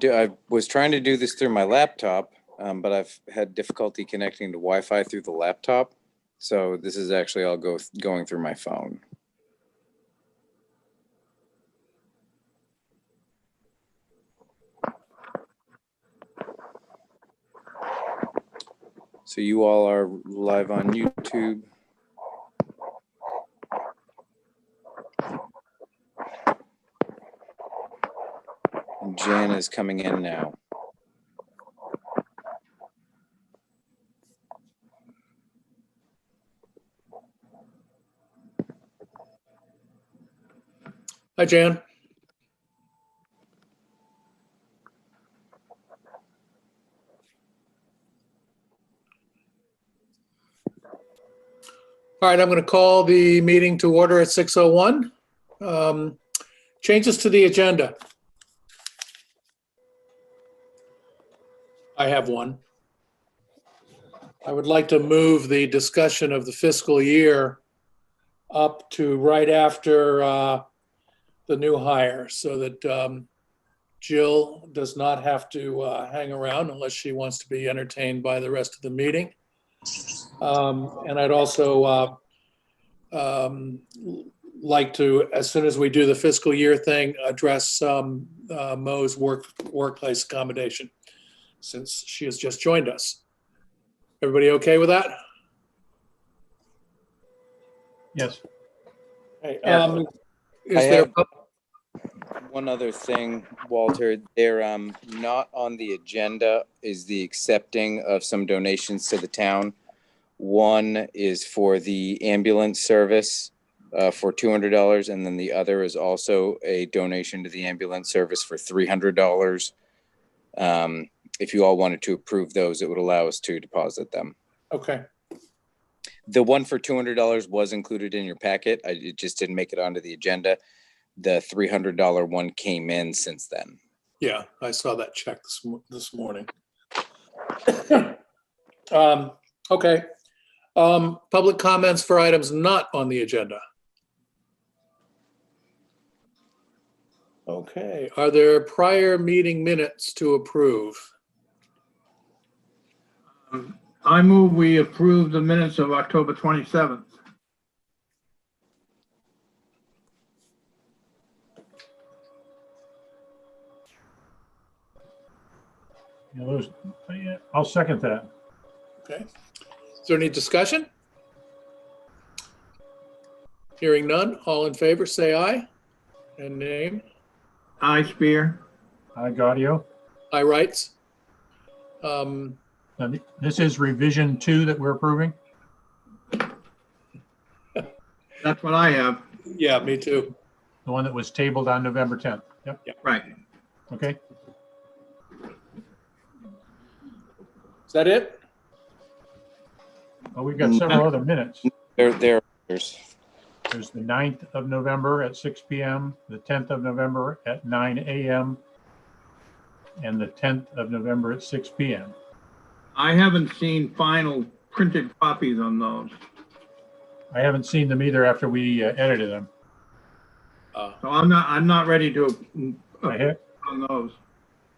I was trying to do this through my laptop, but I've had difficulty connecting to Wi-Fi through the laptop. So this is actually all going through my phone. So you all are live on YouTube. And Jan is coming in now. Hi, Jan. All right, I'm going to call the meeting to order at 6:01. Changes to the agenda. I have one. I would like to move the discussion of the fiscal year up to right after the new hire so that Jill does not have to hang around unless she wants to be entertained by the rest of the meeting. And I'd also like to, as soon as we do the fiscal year thing, address Mo's workplace accommodation since she has just joined us. Everybody okay with that? Yes. Hey, I have one other thing, Walter. They're not on the agenda is the accepting of some donations to the town. One is for the ambulance service for $200, and then the other is also a donation to the ambulance service for $300. If you all wanted to approve those, it would allow us to deposit them. Okay. The one for $200 was included in your packet. It just didn't make it onto the agenda. The $300 one came in since then. Yeah, I saw that check this morning. Okay. Public comments for items not on the agenda. Okay, are there prior meeting minutes to approve? I move we approve the minutes of October 27th. Yeah, I'll second that. Okay. Is there any discussion? Hearing none, all in favor, say aye. And name. Aye, Spear. Aye, Gaudio. Aye, Wrights. Now, this is revision 2 that we're approving. That's what I have. Yeah, me too. The one that was tabled on November 10th. Yep. Right. Okay. Is that it? Well, we've got several other minutes. There's There's the 9th of November at 6 p.m., the 10th of November at 9 a.m., and the 10th of November at 6 p.m. I haven't seen final printed copies on those. I haven't seen them either after we edited them. So I'm not ready to I on those.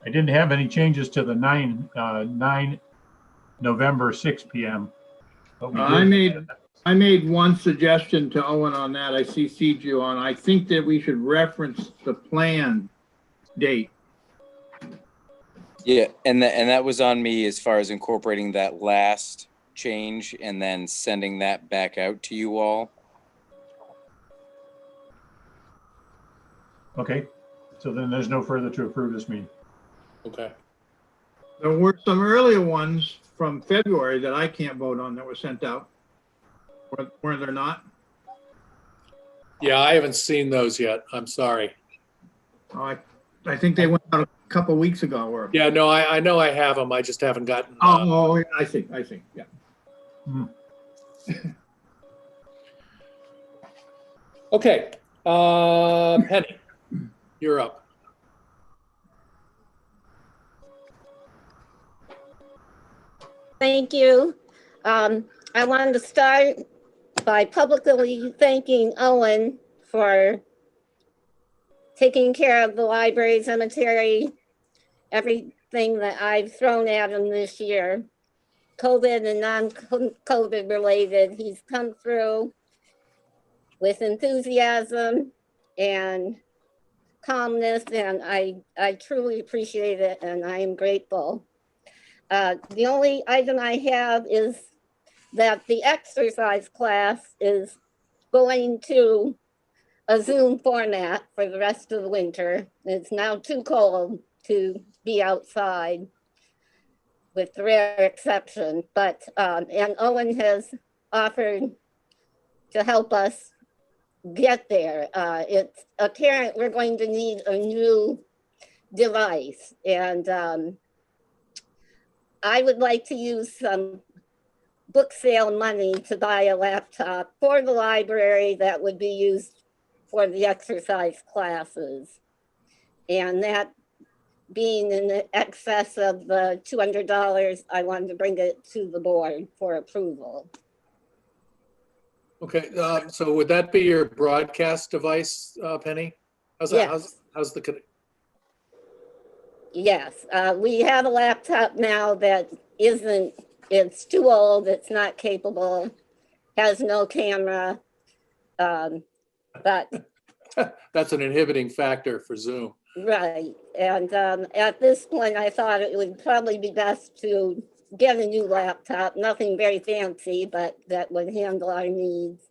didn't have any changes to the 9 November 6 p.m. But we did. I made one suggestion to Owen on that. I CC'd you on. I think that we should reference the plan date. Yeah, and that was on me as far as incorporating that last change and then sending that back out to you all. Okay, so then there's no further to approve this meeting. Okay. There were some earlier ones from February that I can't vote on that were sent out. Were there not? Yeah, I haven't seen those yet. I'm sorry. Oh, I think they went out a couple of weeks ago. Or Yeah, no, I know I have them. I just haven't gotten. oh, I see. Yeah. Okay. Penny, you're up. Thank you. I wanted to start by publicly thanking Owen for taking care of the library, cemetery, everything that I've thrown at him this year, COVID and non-COVID related. He's come through with enthusiasm and calmness, and I truly appreciate it, and I am grateful. The only item I have is that the exercise class is going to a Zoom format for the rest of the winter. It's now too cold to be outside, with the rare exception, but, and Owen has offered to help us get there. It's apparent we're going to need a new device, and I would like to use some book sale money to buy a laptop for the library that would be used for the exercise classes. And that being in excess of the $200, I wanted to bring it to the board for approval. Okay, so would that be your broadcast device, Penny? How's that? Yes. How's the, Yes, we have a laptop now that isn't, it's too old, it's not capable, has no camera. But that's an inhibiting factor for Zoom. right, and at this point, I thought it would probably be best to get a new laptop, nothing very fancy, but that would handle our needs.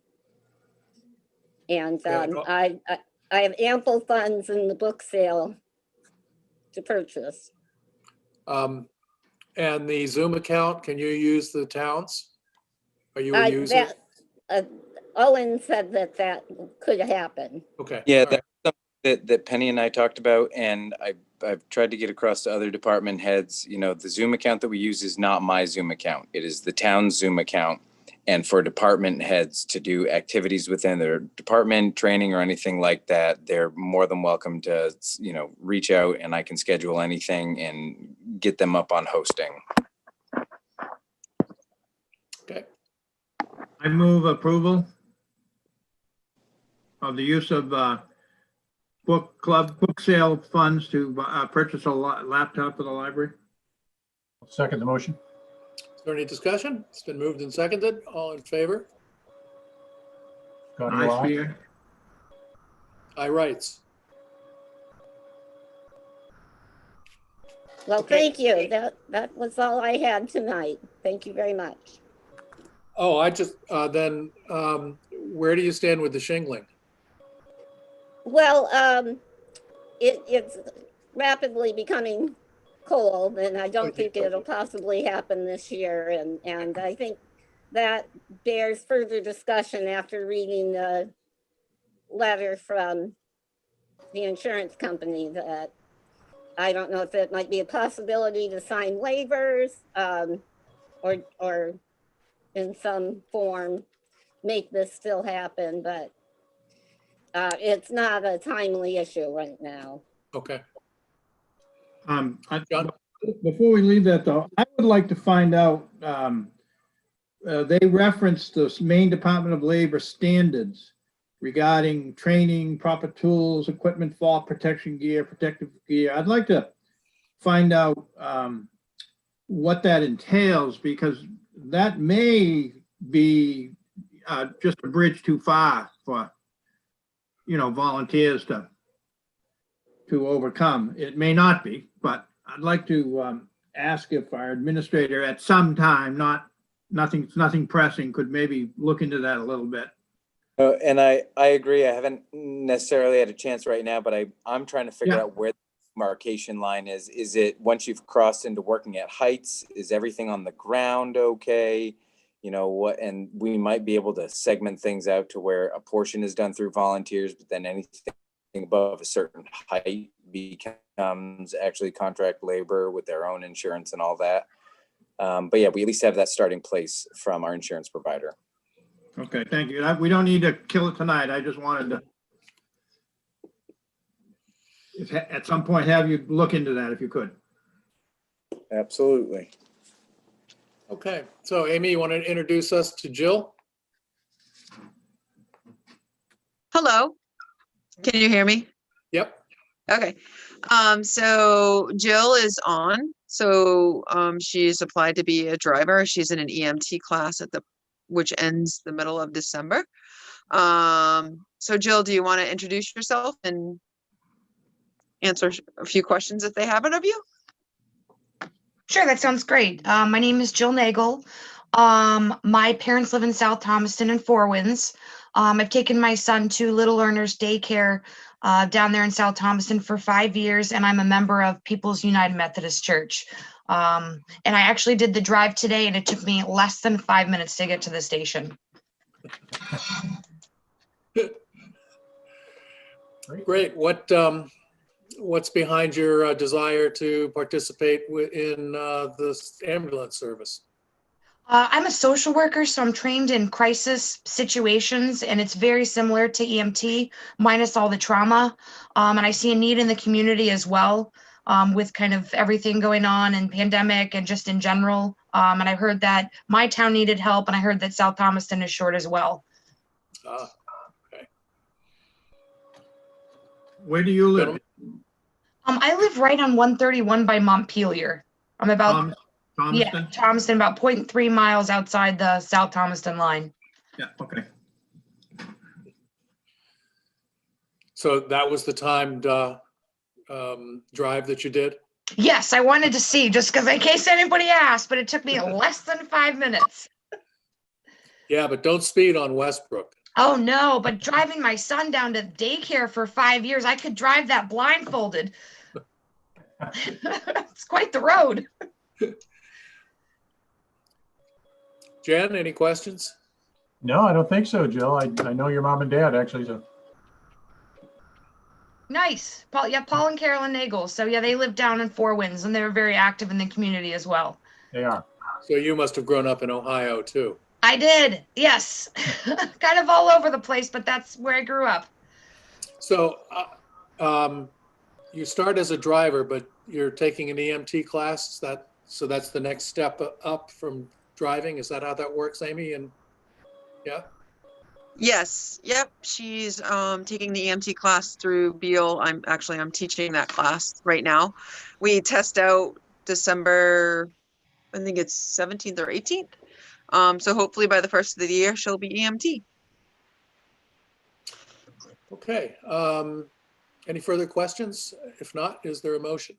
And Yeah, I have ample funds in the book sale to purchase. And the Zoom account, can you use the towns? Are you a user? Owen said that that could happen. Okay. Yeah, all right. that's something that Penny and I talked about, and I've tried to get across to other department heads. You know, the Zoom account that we use is not my Zoom account. It is the town's Zoom account. And for department heads to do activities within their department, training or anything like that, they're more than welcome to, you know, reach out, and I can schedule anything and get them up on hosting. Okay. I move approval of the use of book sale funds to purchase a laptop for the library. Second the motion. Is there any discussion? It's been moved and seconded. All in favor? Godwin, Aye, aye. Spear. Aye, rights. Well, Okay. thank you. That was all I had tonight. Thank you very much. Oh, I just, then, where do you stand with the shingling? Well, it's rapidly becoming cold, and I don't think it'll possibly happen this year. And I think that bears further discussion after reading the letter from the insurance company that I don't know if it might be a possibility to sign waivers, or in some form make this still happen, but it's not a timely issue right now. Okay. John, John? before we leave that though, I would like to find out, they referenced the Maine Department of Labor standards regarding training, proper tools, equipment, fall protection gear, protective gear. I'd like to find out what that entails, because that may be just a bridge too far for, you know, volunteers to overcome. It may not be, but I'd like to ask if our administrator at some time, nothing pressing, could maybe look into that a little bit. And I agree. I haven't necessarily had a chance right now, but I'm trying to figure Yeah. out where the demarcation line is. Is it once you've crossed into working at heights? Is everything on the ground okay? You know what? And we might be able to segment things out to where a portion is done through volunteers, but then anything above a certain height becomes actually contract labor with their own insurance and all that. But yeah, we at least have that starting place from our insurance provider. Okay, thank you. We don't need to kill it tonight. I just wanted to, at some point, have you look into that if you could. Absolutely. Okay. So Amy, you want to introduce us to Jill? Hello, can you hear me? Yep. Okay. So Jill is on. So she's applied to be a driver. She's in an EMT class which ends the middle of December. So Jill, do you want to introduce yourself and answer a few questions if they have it of you? Sure, that sounds great. My name is Jill Nagel. My parents live in South Thomaston and Four Winds. I've taken my son to Little Learners Daycare down there in South Thomaston for 5 years, and I'm a member of People's United Methodist Church. And I actually did the drive today, and it took me less than 5 minutes to get to the station. Great. What's behind your desire to participate in this ambulance service? I'm a social worker, so I'm trained in crisis situations, and it's very similar to EMT, minus all the trauma. And I see a need in the community as well, with kind of everything going on and pandemic and just in general. And I heard that my town needed help, and I heard that South Thomaston is short as well. Okay. Where do you live? I live right on 131 by Montpelier. I'm about, Thomaston? Thomaston, about 0.3 miles outside the South Thomaston line. Yeah, okay. So that was the timed drive that you did? Yes, I wanted to see, just because in case anybody asked, but it took me less than 5 minutes. Yeah, but don't speed on Westbrook. Oh no, but driving my son down to daycare for 5 years, I could drive that blindfolded. It's quite the road. Jen, any questions? No, I don't think so, Jill. I know your mom and dad actually, so Nice. Paul, yeah, Paul and Carolyn Nagel. So yeah, they live down in Four Winds, and they're very active in the community as well. they are. So you must have grown up in Ohio too. I did, yes. Kind of all over the place, but that's where I grew up. So you start as a driver, but you're taking an EMT class. So that's the next step up from driving. Is that how that works, Amy? And yeah. Yes. Yep. She's taking the EMT class through Beal. I'm teaching that class right now. We test out December, I think it's 17th or 18th. So hopefully by the first of the year, she'll be EMT. Okay. Any further questions? If not, is there a motion?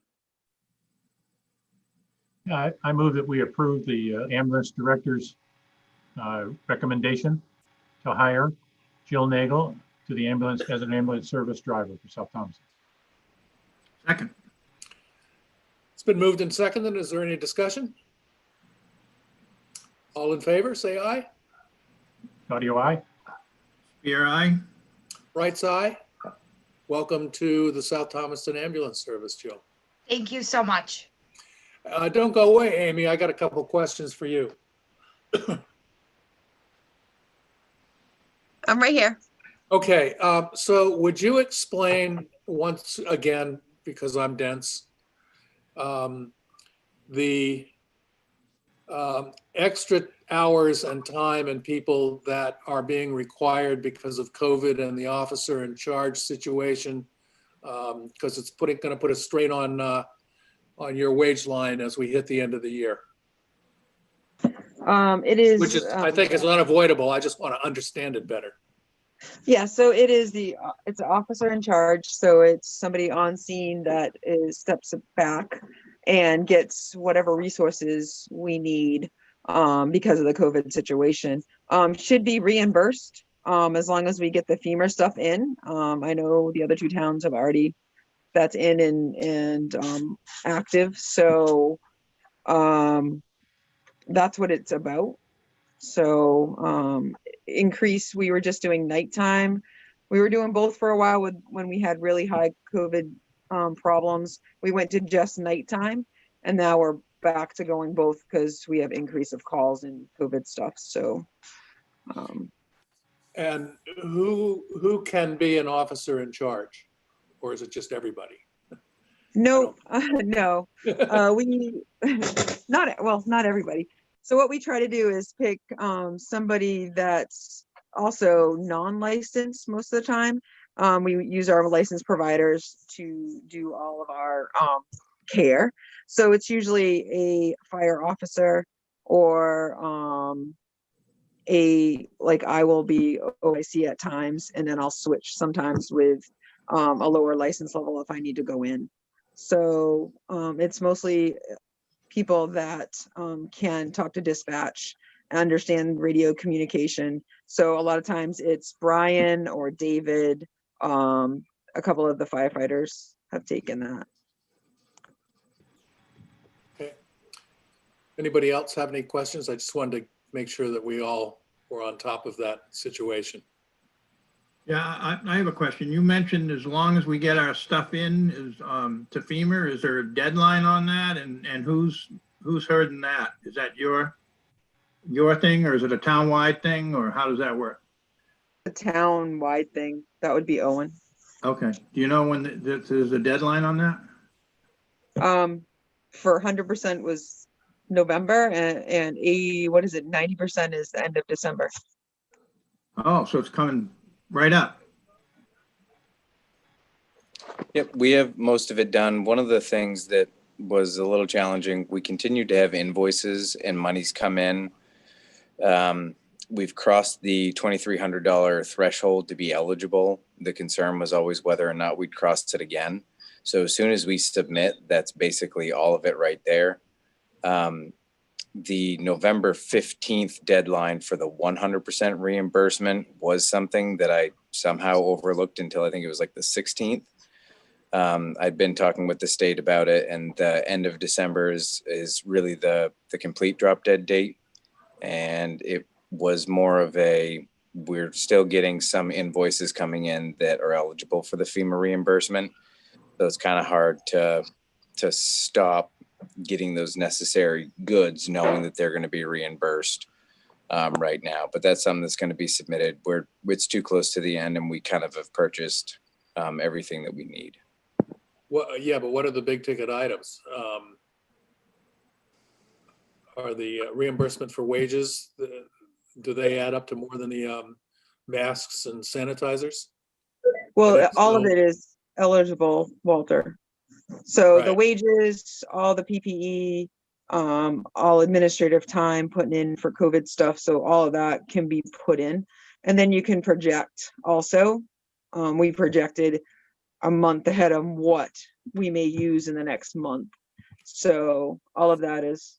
Yeah, I move that we approve the ambulance director's recommendation to hire Jill Nagel to the ambulance as an ambulance service driver for South Thompson. Second. It's been moved and seconded. Is there any discussion? All in favor, say aye. Audio aye. Spear, aye. Right side. Welcome to the South Thomaston Ambulance Service, Jill. Thank you so much. Don't go away, Amy. I got a couple questions for you. I'm right here. Okay, so would you explain once again, because I'm dense, the extra hours and time and people that are being required because of COVID and the officer in charge situation, because it's going to put a strain on your wage line as we hit the end of the year. It is, Which is, I think, is unavoidable. I just want to understand it better. yeah, so it is it's an officer in charge. So it's somebody on scene that steps back and gets whatever resources we need because of the COVID situation. Should be reimbursed as long as we get the FEMA stuff in. I know the other two towns have already, that's in and active. So that's what it's about. So increase, we were just doing nighttime. We were doing both for a while when we had really high COVID problems. We went to just nighttime, and now we're back to going both because we have increase of calls and COVID stuff. So And who can be an officer in charge, or is it just everybody? no, no, we not everybody. So what we try to do is pick somebody that's also non-licensed most of the time, We use our licensed providers to do all of our care. So it's usually a fire officer or I will be OIC at times, and then I'll switch sometimes with a lower license level if I need to go in. So it's mostly people that can talk to dispatch, understand radio communication. So a lot of times it's Brian or David. A couple of the firefighters have taken that. Okay. Anybody else have any questions? I just wanted to make sure that we all were on top of that situation. Yeah, I have a question. You mentioned as long as we get our stuff in is to FEMA, is there a deadline on that? And who's heard that? Is that your thing, or is it a town-wide thing, or how does that work? The town-wide thing, that would be Owen. Okay. Do you know when there's a deadline on that? For 100% was November, and 80, what is it, 90% is the end of December. Oh, so it's coming right up. Yep, we have most of it done. One of the things that was a little challenging, we continue to have invoices and monies come in. We've crossed the $2,300 threshold to be eligible. The concern was always whether or not we'd crossed it again. So as soon as we submit, that's basically all of it right there. The November 15th deadline for the 100% reimbursement was something that I somehow overlooked until I think it was like the 16th. I'd been talking with the state about it, and the end of December is really the complete drop dead date. And it was more of we're still getting some invoices coming in that are eligible for the FEMA reimbursement. So it's kind of hard to stop getting those necessary goods, knowing that they're going to be reimbursed right now. But that's something that's going to be submitted. It's too close to the end, and we kind of have purchased everything that we need. Well, yeah, but what are the big ticket items? Are the reimbursement for wages, do they add up to more than the masks and sanitizers? Well, all of it is eligible, Walter. So the Right. wages, all the PPE, all administrative time putting in for COVID stuff. So all of that can be put in. And then you can project also. We projected a month ahead of what we may use in the next month. So all of that is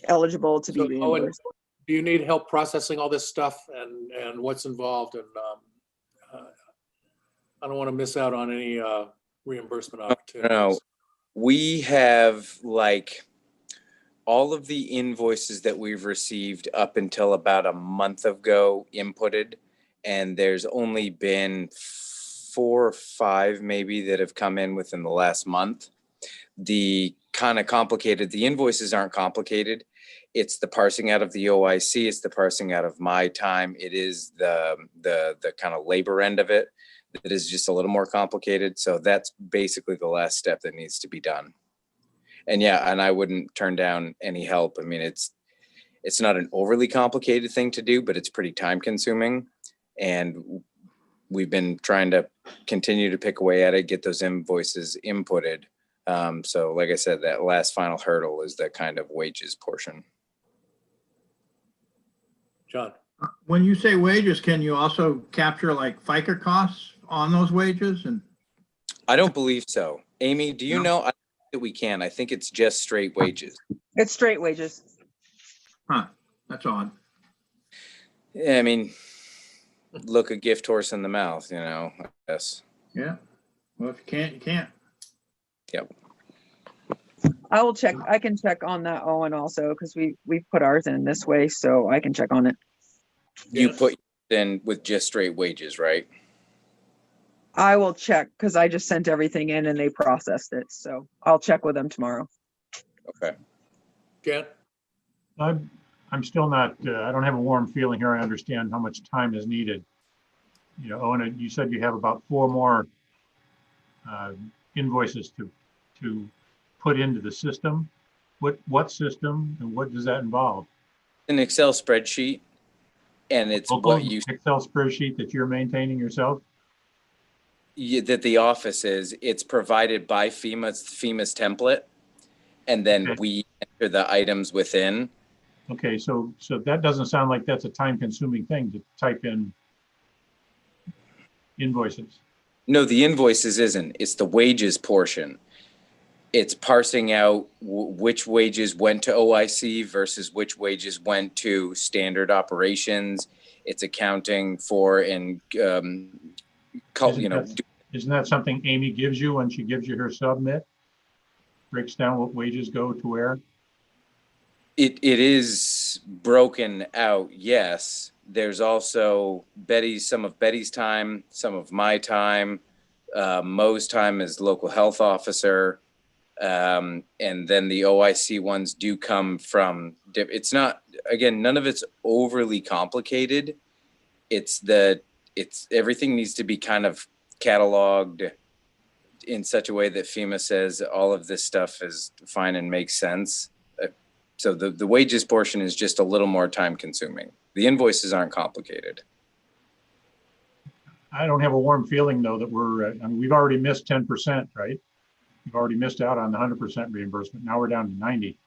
eligible to be So, Owen, reimbursed. do you need help processing all this stuff and what's involved? And I don't want to miss out on any reimbursement opportunities. No, we have like all of the invoices that we've received up until about a month ago inputted, and there's only been 4 or 5 maybe that have come in within the last month. The invoices aren't complicated. It's the parsing out of the OIC, it's the parsing out of my time. It is the kind of labor end of it that is just a little more complicated. So that's basically the last step that needs to be done. And yeah, and I wouldn't turn down any help. I mean, it's not an overly complicated thing to do, but it's pretty time consuming. And we've been trying to continue to pick away at it, get those invoices inputted. So like I said, that last final hurdle is the kind of wages portion. John? When you say wages, can you also capture like FICA costs on those wages? And I don't believe so. Amy, do you No. know? I think that we can. I think it's just straight wages. It's straight wages. that's odd. Yeah, I mean, look a gift horse in the mouth, I guess. Yeah. Well, if you can't, you can't. Yep. I will check. I can check on that, Owen, also, because we put ours in this way, so I can check on it. You Yes. put in with just straight wages, right? I will check because I just sent everything in and they processed it. So I'll check with them tomorrow. Okay. Ken? I'm still not, I don't have a warm feeling here. I understand how much time is needed. Owen, you said you have about 4 more invoices to put into the system. What system and what does that involve? An Excel spreadsheet. And it's Local what you, Excel spreadsheet that you're maintaining yourself? that the office is, it's provided by FEMA, it's FEMA's template. And then Okay. we enter the items within. Okay, so that doesn't sound like that's a time-consuming thing to type in invoices. No, the invoices isn't. It's the wages portion. It's parsing out which wages went to OIC versus which wages went to standard operations. It's accounting for and, Isn't that something Amy gives you when she gives you her submit? Breaks down what wages go to where? It is broken out, yes. There's also some of Betty's time, some of my time, Mo's time as local health officer. And then the OIC ones do come from, it's not, again, none of it's overly complicated. It's everything needs to be kind of cataloged in such a way that FEMA says all of this stuff is fine and makes sense. So the wages portion is just a little more time consuming. The invoices aren't complicated. I don't have a warm feeling though that we've already missed 10%, right? We've already missed out on the 100% reimbursement. Now we're down to 90.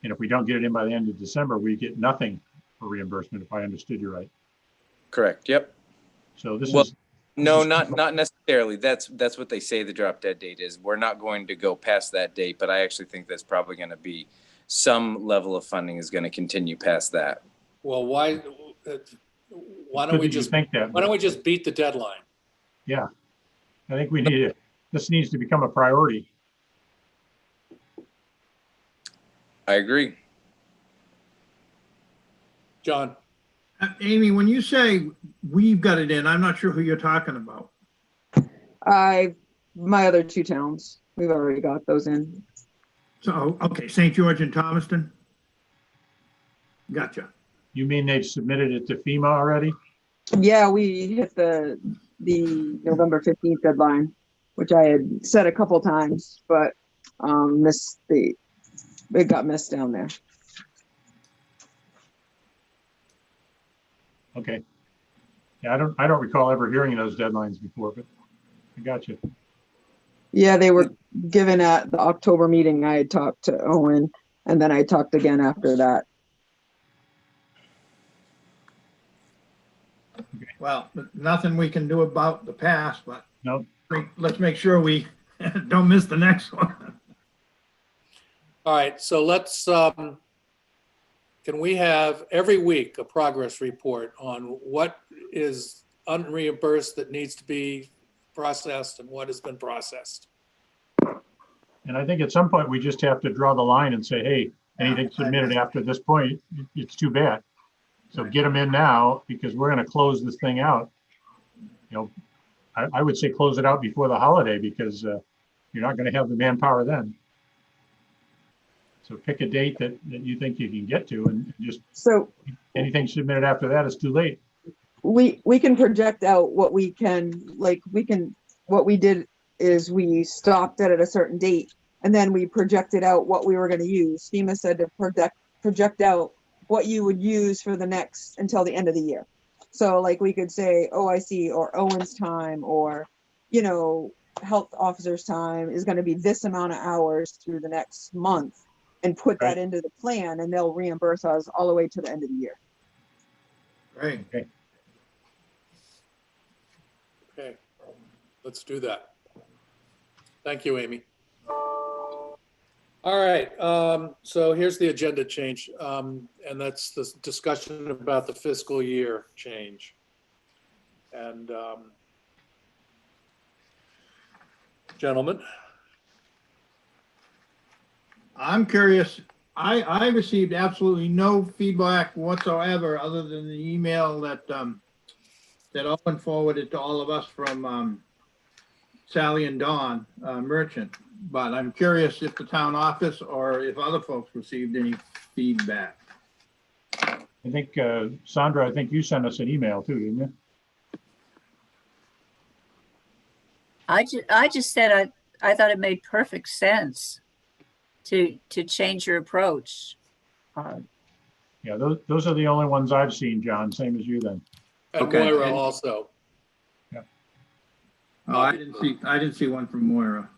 And if we don't get it in by the end of December, we get nothing for reimbursement, if I understood you right. Correct. Yep. So this Well, is. No, not necessarily. That's what they say the drop dead date is. We're not going to go past that date, but I actually think that's probably going to be some level of funding is going to continue past that. Well, why don't Good we that you just, think that, why don't we just beat the deadline? Yeah, I think we need it. This needs to become a priority. I agree. John, Amy, when you say we've got it in, I'm not sure who you're talking about. My other two towns, we've already got those in. So, okay, St. George and Thomaston? Gotcha. You mean they've submitted it to FEMA already? Yeah, we hit the November 15th deadline, which I had said a couple times, but it got missed down there. Okay. Yeah, I don't recall ever hearing those deadlines before, but I got you. Yeah, they were given at the October meeting. I had talked to Owen, and then I talked again after that. Well, nothing we can do about the past, but No, let's make sure we don't miss the next one. all right, so let's, can we have every week a progress report on what is unreimbursed that needs to be processed and what has been processed? and I think at some point we just have to draw the line and say, hey, anything submitted after this point, it's too bad. So get them in now because we're going to close this thing out. You know, I would say close it out before the holiday because you're not going to have the manpower then. So pick a date that you think you can get to and just So anything submitted after that is too late. we can project out what we can, what we did is we stopped it at a certain date and then we projected out what we were going to use. FEMA said to project out what you would use for the next until the end of the year. So like we could say OIC or Owen's time or, health officer's time is going to be this amount of hours through the next month and put that into the plan and they'll reimburse us all the way to the end of the year. Great. Okay, let's do that. Thank you, Amy. All right, so here's the agenda change, and that's the discussion about the fiscal year change. And gentlemen, I'm curious. I received absolutely no feedback whatsoever other than the email that that Owen forwarded to all of us from Sally and Dawn Merchant. But I'm curious if the town office or if other folks received any feedback. I think, Sandra, I think you sent us an email too, didn't you? I just said I thought it made perfect sense to change your approach. Yeah, those are the only ones I've seen, John, same as you then. And Okay. Moira also. Oh, I didn't see one from Moira.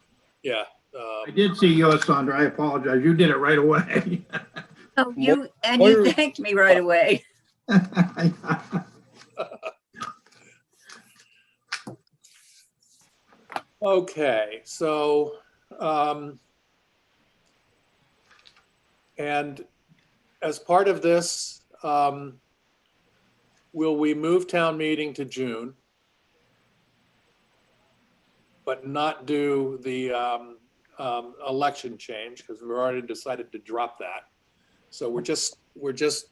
Yeah. I did see yours, Sandra. I apologize. You did it right away. Oh, you Moira- thanked me right away. Okay, so, and as part of this, will we move town meeting to June? But not do the election change because we've already decided to drop that. So we're just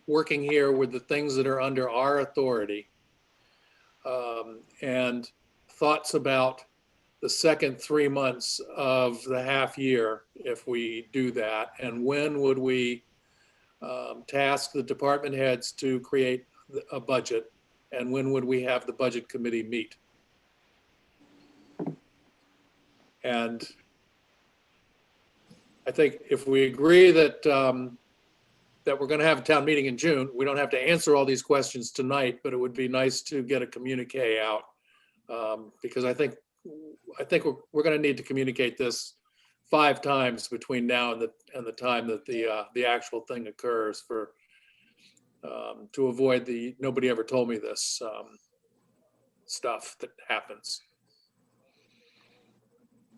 working here with the things that are under our authority. And thoughts about the second 3 months of the half year if we do that, and when would we task the department heads to create a budget, and when would we have the budget committee meet? And I think if we agree that that we're going to have a town meeting in June, we don't have to answer all these questions tonight, but it would be nice to get a communique out, because I think we're going to need to communicate this 5 times between now and the time that the actual thing occurs for to avoid the nobody ever told me this stuff that happens.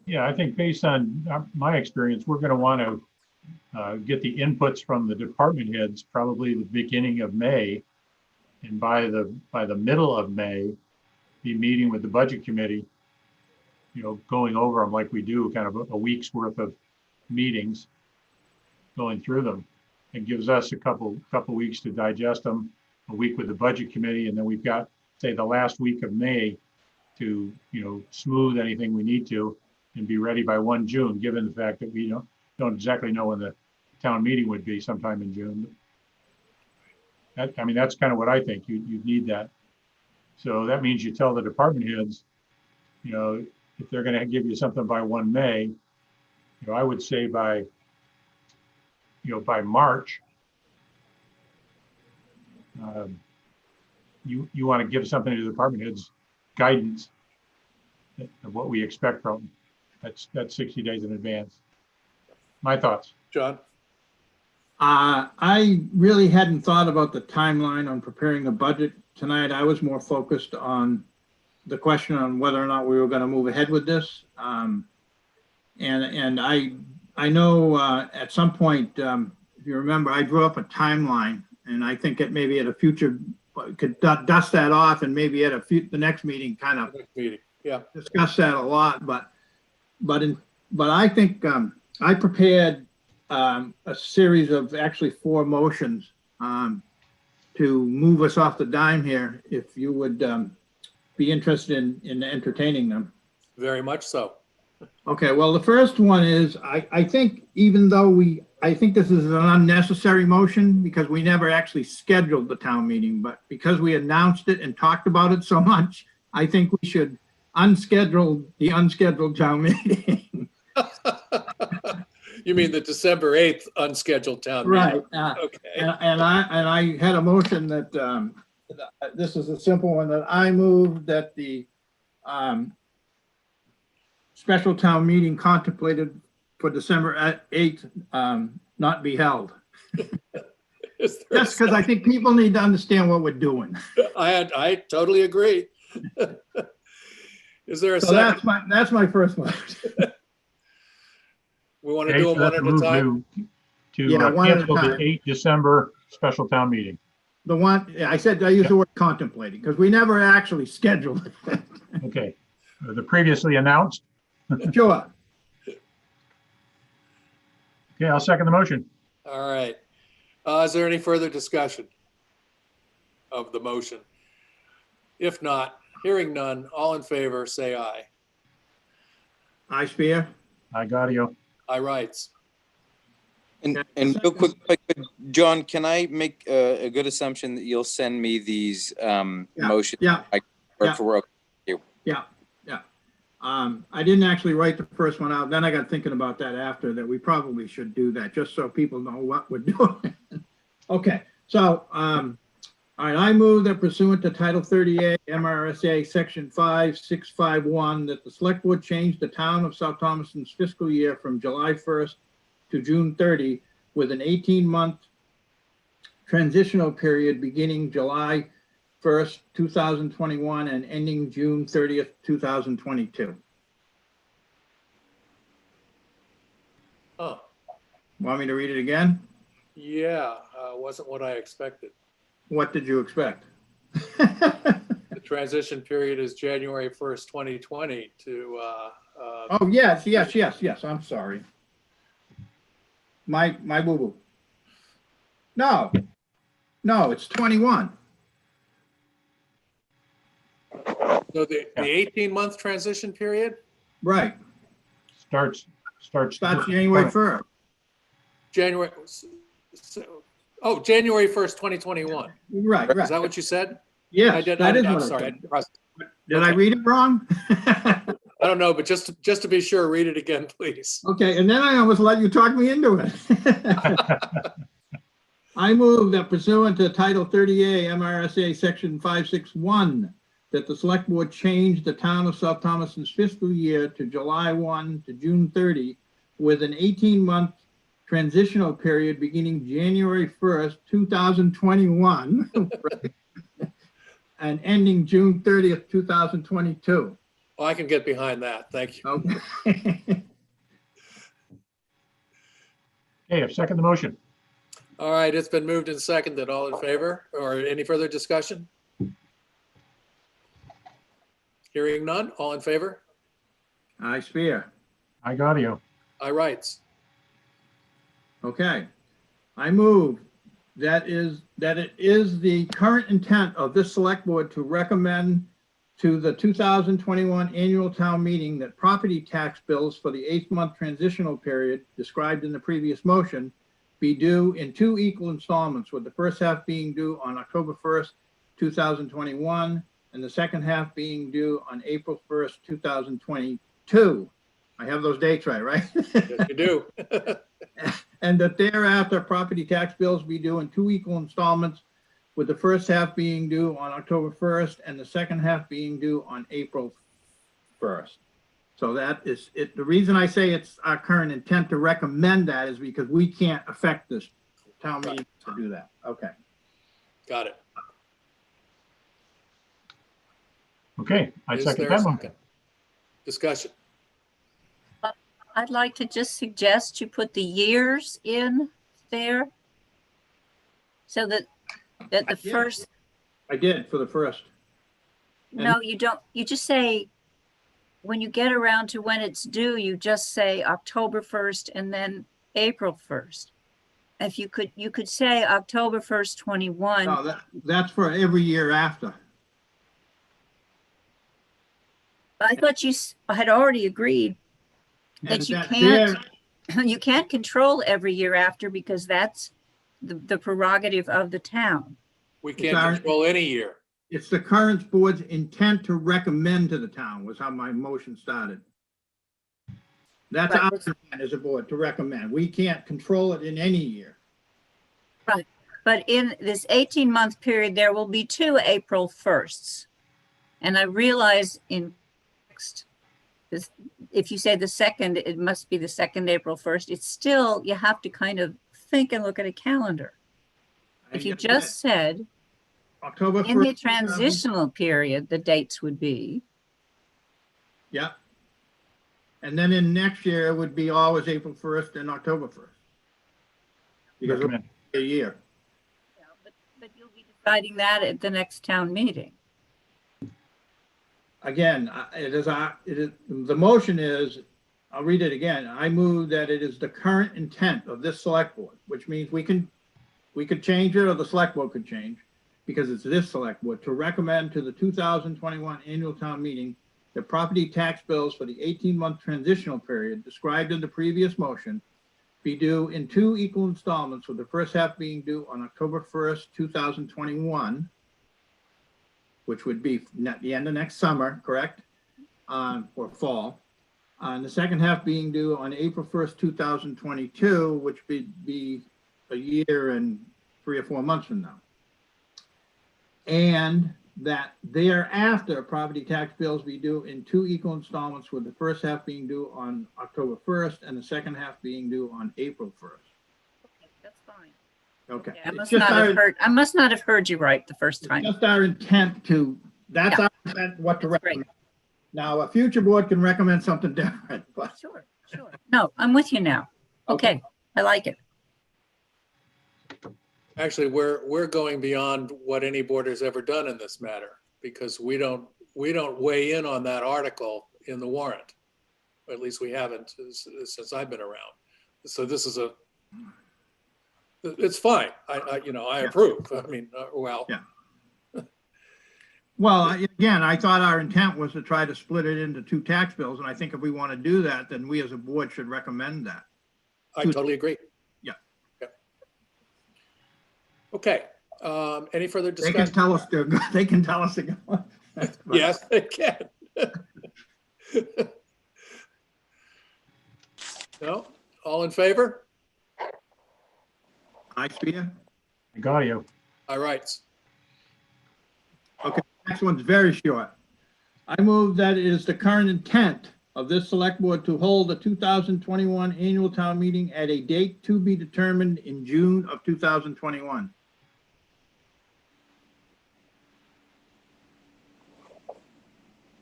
Yeah, I think based on my experience, we're going to want to get the inputs from the department heads probably the beginning of May. And by the middle of May, be meeting with the budget committee, going over them like we do, kind of a week's worth of meetings, going through them. It gives us a couple weeks to digest them, a week with the budget committee, and then we've got, say, the last week of May to, smooth anything we need to and be ready by 1 June, given the fact that we don't exactly know when the town meeting would be sometime in June. That's kind of what I think. You'd need that. So that means you tell the department heads, if they're going to give you something by 1 May, I would say by March, you want to give something to the department heads guidance of what we expect from them. That's 60 days in advance. My thoughts. John? I really hadn't thought about the timeline on preparing the budget tonight. I was more focused on the question on whether or not we were going to move ahead with this. And I know at some point, if you remember, I drew up a timeline, and I think it maybe at a future could dust that off, and maybe at the next meeting kind of discuss that a lot. But I think I prepared a series of actually 4 motions to move us off the dime here, if you would be interested in entertaining them. Very much so. Okay, well, the first one is, I think even though I think this is an unnecessary motion because we never actually scheduled the town meeting, but because we announced it and talked about it so much, I think we should unschedule the unscheduled town meeting. You mean the December 8th unscheduled town meeting? Right. Okay. And I had a motion that this is a simple one, that I moved that the special town meeting contemplated for December 8th not be held. Just because I think people need to understand what we're doing. I totally agree. Is there a So second? that's my first one. We want to do them one at a time? Yeah, one at a cancel the time. 8 December special town meeting. The one, I said, I used the word contemplating because we never actually scheduled it. Okay. The previously announced. Sure. Okay, I'll second the motion. All right. Is there any further discussion of the motion? If not, hearing none, all in favor, say aye. I Spear. I got you. Aye writes. And real quick, if I could, John, can I make a good assumption that you'll send me these motions? Yeah. For I didn't actually write the first one out. Then I got thinking about that after, that we probably should do that just so people know what we're doing. Okay, so, all right, I move that pursuant to Title 38 MRSA Section 5651, that the select board change the town of South Thomaston's fiscal year from July 1st to June 30 with an 18-month transitional period beginning July 1st, 2021 and ending June 30th, 2022. Oh, Want me to read it again? yeah, wasn't what I expected. What did you expect? The transition period is January 1st, 2020 to, Oh, yes, I'm sorry. My boo-boo. No, it's 21. so the 18-month transition period, Right, Starts. starts January 1st. January, oh, January 1st, 2021. Right, Is right. that what you said? Yes, that is I'm what I sorry. said. Did Okay. I read it wrong? I don't know, but just to be sure, read it again, please. Okay, and then I almost let you talk me into it. I move that pursuant to Title 30A MRSA Section 561, that the select board change the town of South Thomaston's fiscal year to July 1 to June 30 with an 18-month transitional period beginning January 1st, 2021 and ending June 30th, 2022. Oh, I can get behind that. Thank you. Okay. Hey, I've seconded the motion. All right, it's been moved and seconded. All in favor or any further discussion? Hearing none, all in favor? I Spear. I got you. Aye, rights. Okay. I move that it is the current intent of this select board to recommend to the 2021 annual town meeting that property tax bills for the 8th-month transitional period described in the previous motion be due in 2 equal installments, with the first half being due on October 1st, 2021, and the second half being due on April 1st, 2022. I have those dates right? Yes, you do. And that thereafter, property tax bills be due in 2 equal installments, with the first half being due on October 1st and the second half being due on April 1st. So that is it. The reason I say it's our current intent to recommend that is because we can't affect this town meeting to do that. Okay. Got it. Okay, I Is second there a that motion. second? Discussion. I'd like to just suggest you put the years in there. So that the Yeah. first, I did for the first. no, you don't, you just say, when you get around to when it's due, you just say October 1st and then April 1st. If you could say October 1st, 21. No, that's for every year after. I thought you had already agreed And that you that's can't, there. you can't control every year after because that's the prerogative of the town. We It's can't our- control any year. It's the current board's intent to recommend to the town was how my motion started. That's Right. our intent as a board, to recommend. We can't control it in any year. But in this 18-month period, there will be 2 April 1sts. And I realize in text, if you say the second, it must be the second April 1st. It's still, you have to kind of think and look at a calendar. If you just said October 1st. in the transitional period, the dates would be, Yeah. And then in next year, it would be always April 1st and October 1st. Because it'll Recommend. be a year. but you'll be deciding that at the next town meeting. Again, it is, the motion is, I'll read it again. I move that it is the current intent of this select board, which means we could change it or the select board could change, because it's this select board, to recommend to the 2021 annual town meeting that property tax bills for the 18-month transitional period described in the previous motion be due in 2 equal installments, with the first half being due on October 1st, 2021, which would be at the end of next summer, correct? Or fall. And the second half being due on April 1st, 2022, which would be a year and 3 or 4 months from now. And that thereafter, property tax bills be due in 2 equal installments, with the first half being due on October 1st and the second half being due on April 1st. That's fine. Okay. I It's must just not our- have heard, I must not have heard you right the first it's time. just our intent to, that's Yeah. our intent, what to That's great. recommend. Now, a future board can recommend something different, but Sure, sure. No, I'm with you now. Okay, I like it. Actually, we're going beyond what any board has ever done in this matter, because we don't weigh in on that article in the warrant. Or at least we haven't since I've been around. So this is it's fine. I Yeah. approve. I mean, well, Yeah. Well, again, I thought our intent was to try to split it into 2 tax bills, and I think if we want to do that, then we as a board should recommend that. I totally agree. Yeah. Okay. Any further They can discussion? tell us to, they can tell us to go. Yes, they can. No? All in favor? I Spear. I got you. All right. Next one's very short. I move that it is the current intent of this select board to hold the 2021 annual town meeting at a date to be determined in June of 2021.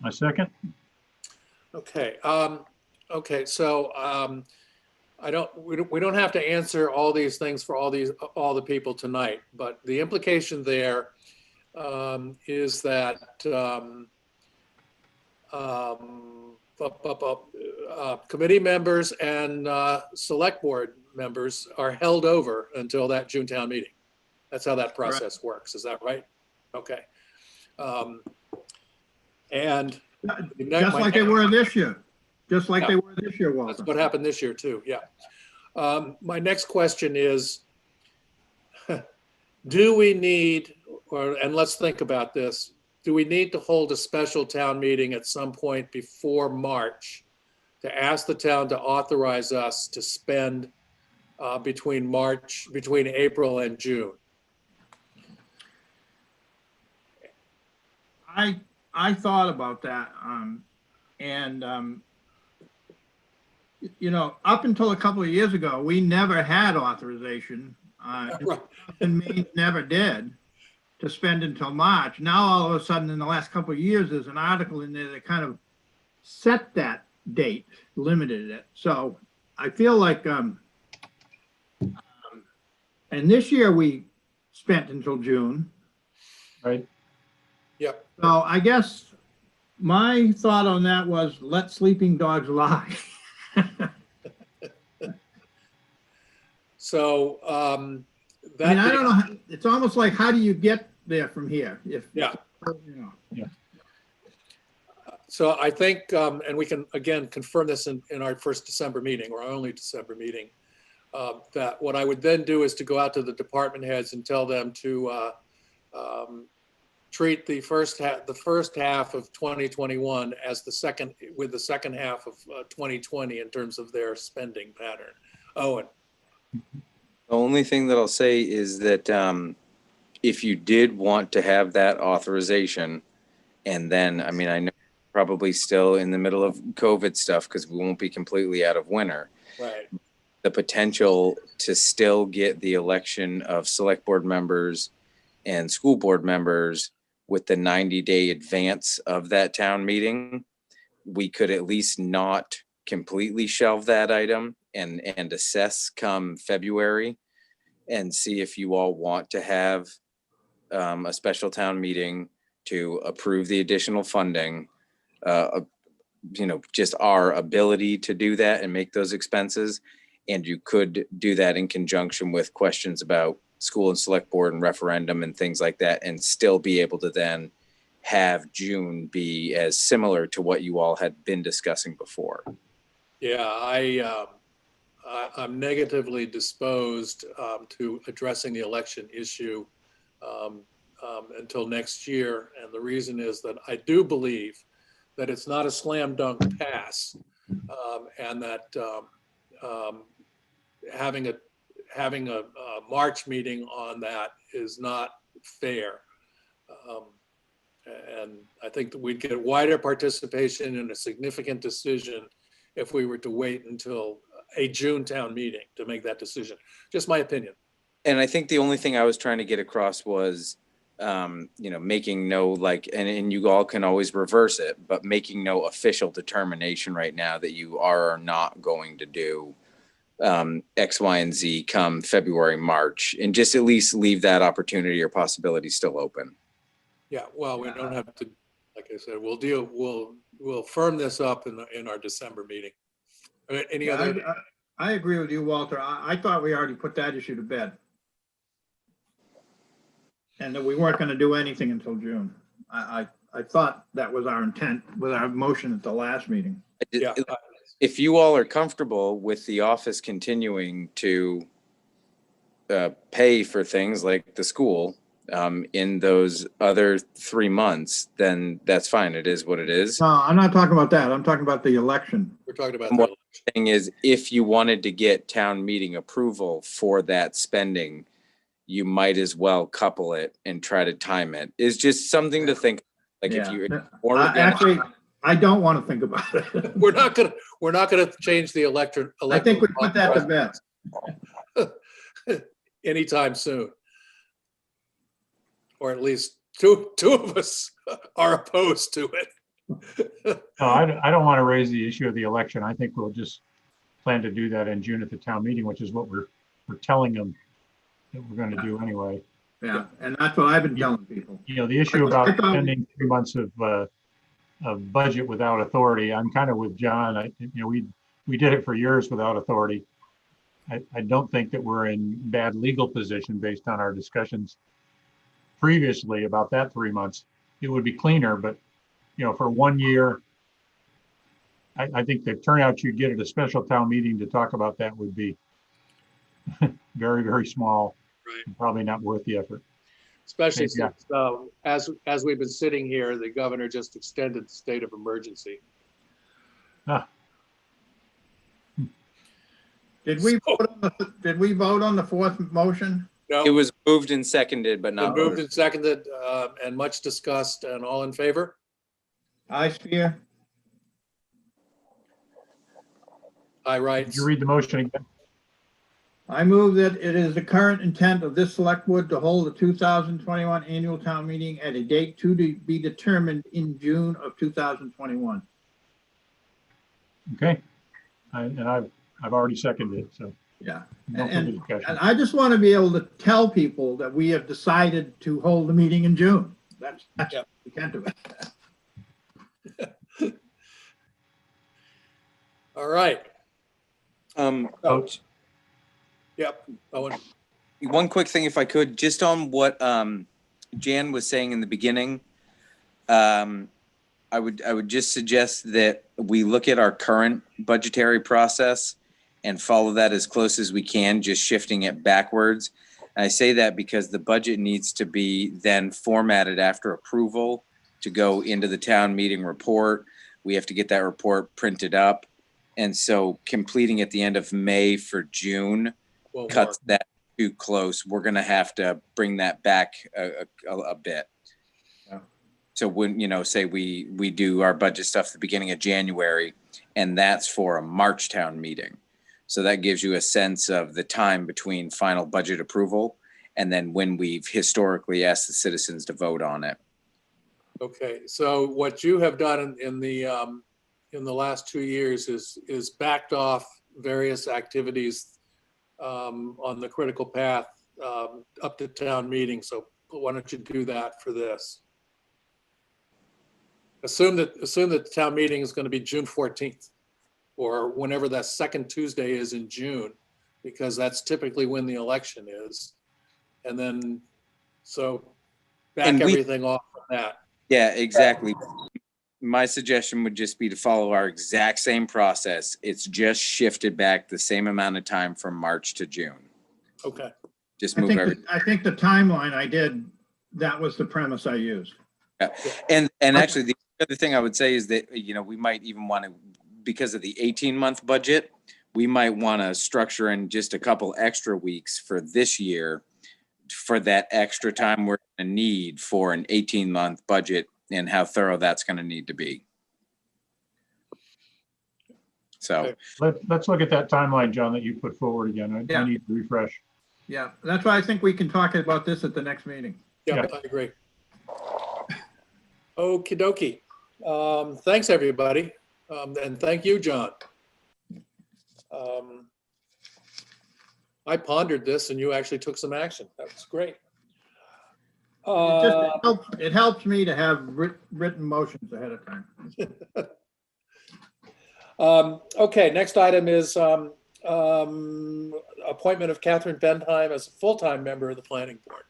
A second? Okay. Okay. So we don't have to answer all these things for all the people tonight, but the implication there is that committee members and select board members are held over until that June town meeting. That's how that process works. Is that right? Okay. And Just like they were this year. Just like Yeah. they were this year, that's Walter. what happened this year too. Yeah. My next question is, do we need, and let's think about this, do we need to hold a special town meeting at some point before March to ask the town to authorize us to spend between April and June? I thought about that, up until a couple of years ago, we never had authorization. Right. And Maine never did to spend until March. Now, all of a sudden, in the last couple of years, there's an article in there that kind of set that date, limited it. So I feel like, and this year we spent until June. Right? Yep. So I guess my thought on that was let sleeping dogs lie. So I mean, I don't know. It's almost like, how do you get there from here? Yeah. You know. So I think, and we can again confirm this in our first December meeting, or our only December meeting, that what I would then do is to go out to the department heads and tell them to treat the first half of 2021 as the second half of 2020 in terms of their spending pattern. Owen. The only thing that I'll say is that if you did want to have that authorization, and then, I mean, I know probably still in the middle of COVID stuff because we won't be completely out of winter. Right. The potential to still get the election of select board members and school board members with the 90-day advance of that town meeting, we could at least not completely shelve that item and assess come February and see if you all want to have a special town meeting to approve the additional funding, just our ability to do that and make those expenses. And you could do that in conjunction with questions about school and select board and referendum and things like that, and still be able to then have June be as similar to what you all had been discussing before. Yeah, I'm negatively disposed to addressing the election issue until next year. And the reason is that I do believe that it's not a slam dunk pass, and that having having a March meeting on that is not fair. And I think that we'd get wider participation in a significant decision if we were to wait until a June town meeting to make that decision. Just my opinion. And I think the only thing I was trying to get across was, making no like, and you all can always reverse it, but making no official determination right now that you are or not going to do X, Y, and Z come February, March, and just at least leave that opportunity or possibility still open. Yeah, well, we don't have to, like I said, we'll firm this up in our December meeting. Any Yeah, other? I agree with you, Walter. I thought we already put that issue to bed. And that we weren't going to do anything until June. I thought that was our intent with our motion at the last meeting. Yeah. If you all are comfortable with the office continuing to pay for things like the school in those other 3 months, then that's fine. It is what it is. No, I'm not talking about that. I'm talking about the election. We're talking about And what the thing is, if you wanted to get town meeting approval for that spending, you might as well couple it and try to time it. It's just something to think. Like if you Actually, I don't want to think about it. we're not gonna change the electric. I think we put that to bed. Anytime soon. Or at least two of us are opposed to it. No, I don't want to raise the issue of the election. I think we'll just plan to do that in June at the town meeting, which is what we're telling them that we're going to do anyway. Yeah, and that's what I've been telling people. The issue about spending 3 months of budget without authority, I'm kind of with John. We did it for years without authority. I don't think that we're in bad legal position based on our discussions previously about that 3 months. It would be cleaner, but for 1 year, I think the turnout you'd get at a special town meeting to talk about that would be very, very small. Right. And probably not worth the effort. Especially Yeah. since, as we've been sitting here, the governor just extended the state of emergency. Did we vote on the fourth motion? No, it was moved and seconded, but been not moved voted. and seconded, and much discussed, and all in favor? I Spear. Aye, right. Did you read the motion again? I move that it is the current intent of this select board to hold the 2021 annual town meeting at a date to be determined in June of 2021. Okay. I've already seconded it, so. Yeah. no further discussion. And I just want to be able to tell people that we have decided to hold the meeting in June. That's Yep. we can't do it. All right. Votes. Yep. Owen. One quick thing, if I could, just on what Jan was saying in the beginning, I would just suggest that we look at our current budgetary process and follow that as close as we can, just shifting it backwards. And I say that because the budget needs to be then formatted after approval to go into the town meeting report. We have to get that report printed up. And so completing at the end of May for June Well, cuts that too close. We're going to have to bring that back a bit. Yeah. So when, say we do our budget stuff at the beginning of January, and that's for a March town meeting. So that gives you a sense of the time between final budget approval and then when we've historically asked the citizens to vote on it. Okay, so what you have done in the last 2 years is backed off various activities on the critical path up to town meeting. So why don't you do that for this? Assume that the town meeting is going to be June 14th or whenever that second Tuesday is in June, because that's typically when the election is. And then, so back And everything off of that. Yeah, exactly. My suggestion would just be to follow our exact same process. It's just shifted back the same amount of time from March to June. Okay. Just move everything. I think the timeline I did, that was the premise I used. And actually, the other thing I would say is that, we might even want to, because of the 18-month budget, we might want to structure in just a couple extra weeks for this year for that extra time we're going to need for an 18-month budget and how thorough that's going to need to be. So Let's look at that timeline, John, that you put forward again. I Yeah. need to refresh. Yeah, that's why I think we can talk about this at the next meeting. Yeah, Yeah. I agree. Okie dokie. Thanks, everybody. And thank you, John. I pondered this and you actually took some action. That's great. It helps me to have written motions ahead of time. Okay, next item is appointment of Catherine Bentheim as a full-time member of the planning board.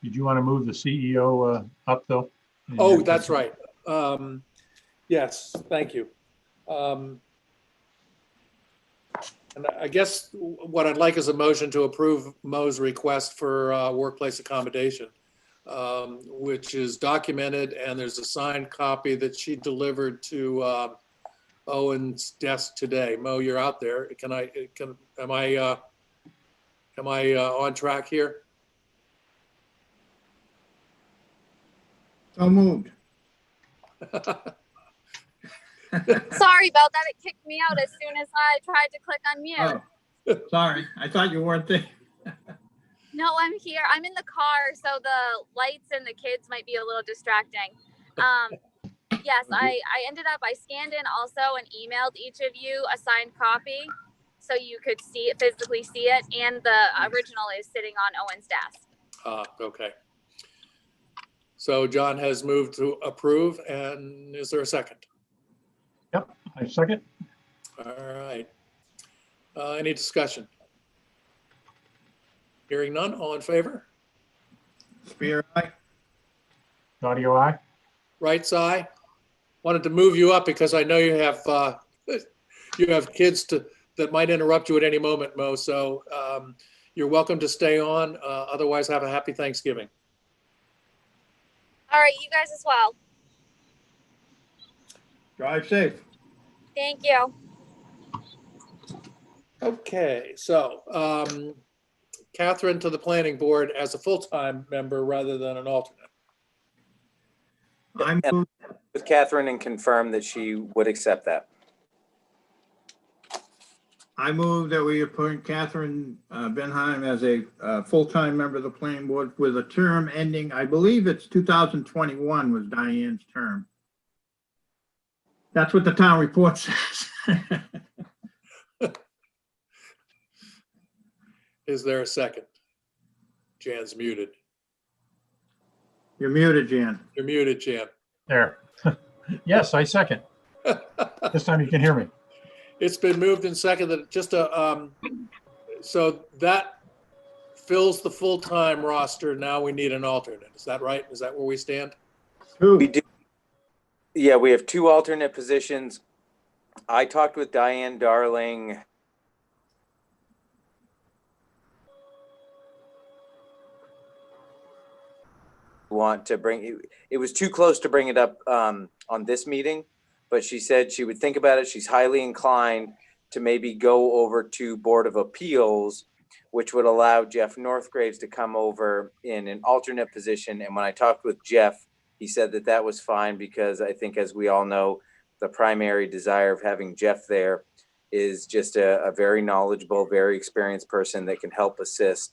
Did you want to move the CEO up though? Oh, that's right. Yes, thank you. And I guess what I'd like is a motion to approve Mo's request for workplace accommodation, which is documented, and there's a signed copy that she delivered to Owen's desk today. Mo, you're out there. Am I on track here? So moved. Sorry about that. It kicked me out as soon as I tried to click on mute. Oh, sorry, I thought you weren't there. No, I'm here. I'm in the car, so the lights and the kids might be a little distracting. Yes, I scanned in also and emailed each of you a signed copy so you could physically see it, and the original is sitting on Owen's desk. Okay. So John has moved to approve, and is there a second? Yep, I second. All right. Any discussion? Hearing none, all in favor? Spear, aye. Audio eye. Right side? Wanted to move you up because I know you have kids that might interrupt you at any moment, Mo. So you're welcome to stay on. Otherwise, have a happy Thanksgiving. All right, you guys as well. Drive safe. Thank you. Okay, so Catherine to the planning board as a full-time member rather than an alternate. I move, with Catherine and confirm that she would accept that. I move that we appoint Catherine Bentheim as a full-time member of the planning board with a term ending, I believe it's 2021 was Diane's term. That's what the town report says. Is there a second? Jan's muted. You're muted, Jan. You're muted, Jan. There. Yes, I second. This time you can hear me. It's been moved and seconded. So that fills the full-time roster. Now we need an alternate. Is that right? Is that where we stand? We do. Yeah, we have 2 alternate positions. I talked with Diane Darling. Want to bring it was too close to bring it up on this meeting, but she said she would think about it. She's highly inclined to maybe go over to Board of Appeals, which would allow Jeff Northgraves to come over in an alternate position. And when I talked with Jeff, he said that that was fine because I think, as we all know, the primary desire of having Jeff there is just a very knowledgeable, very experienced person that can help assist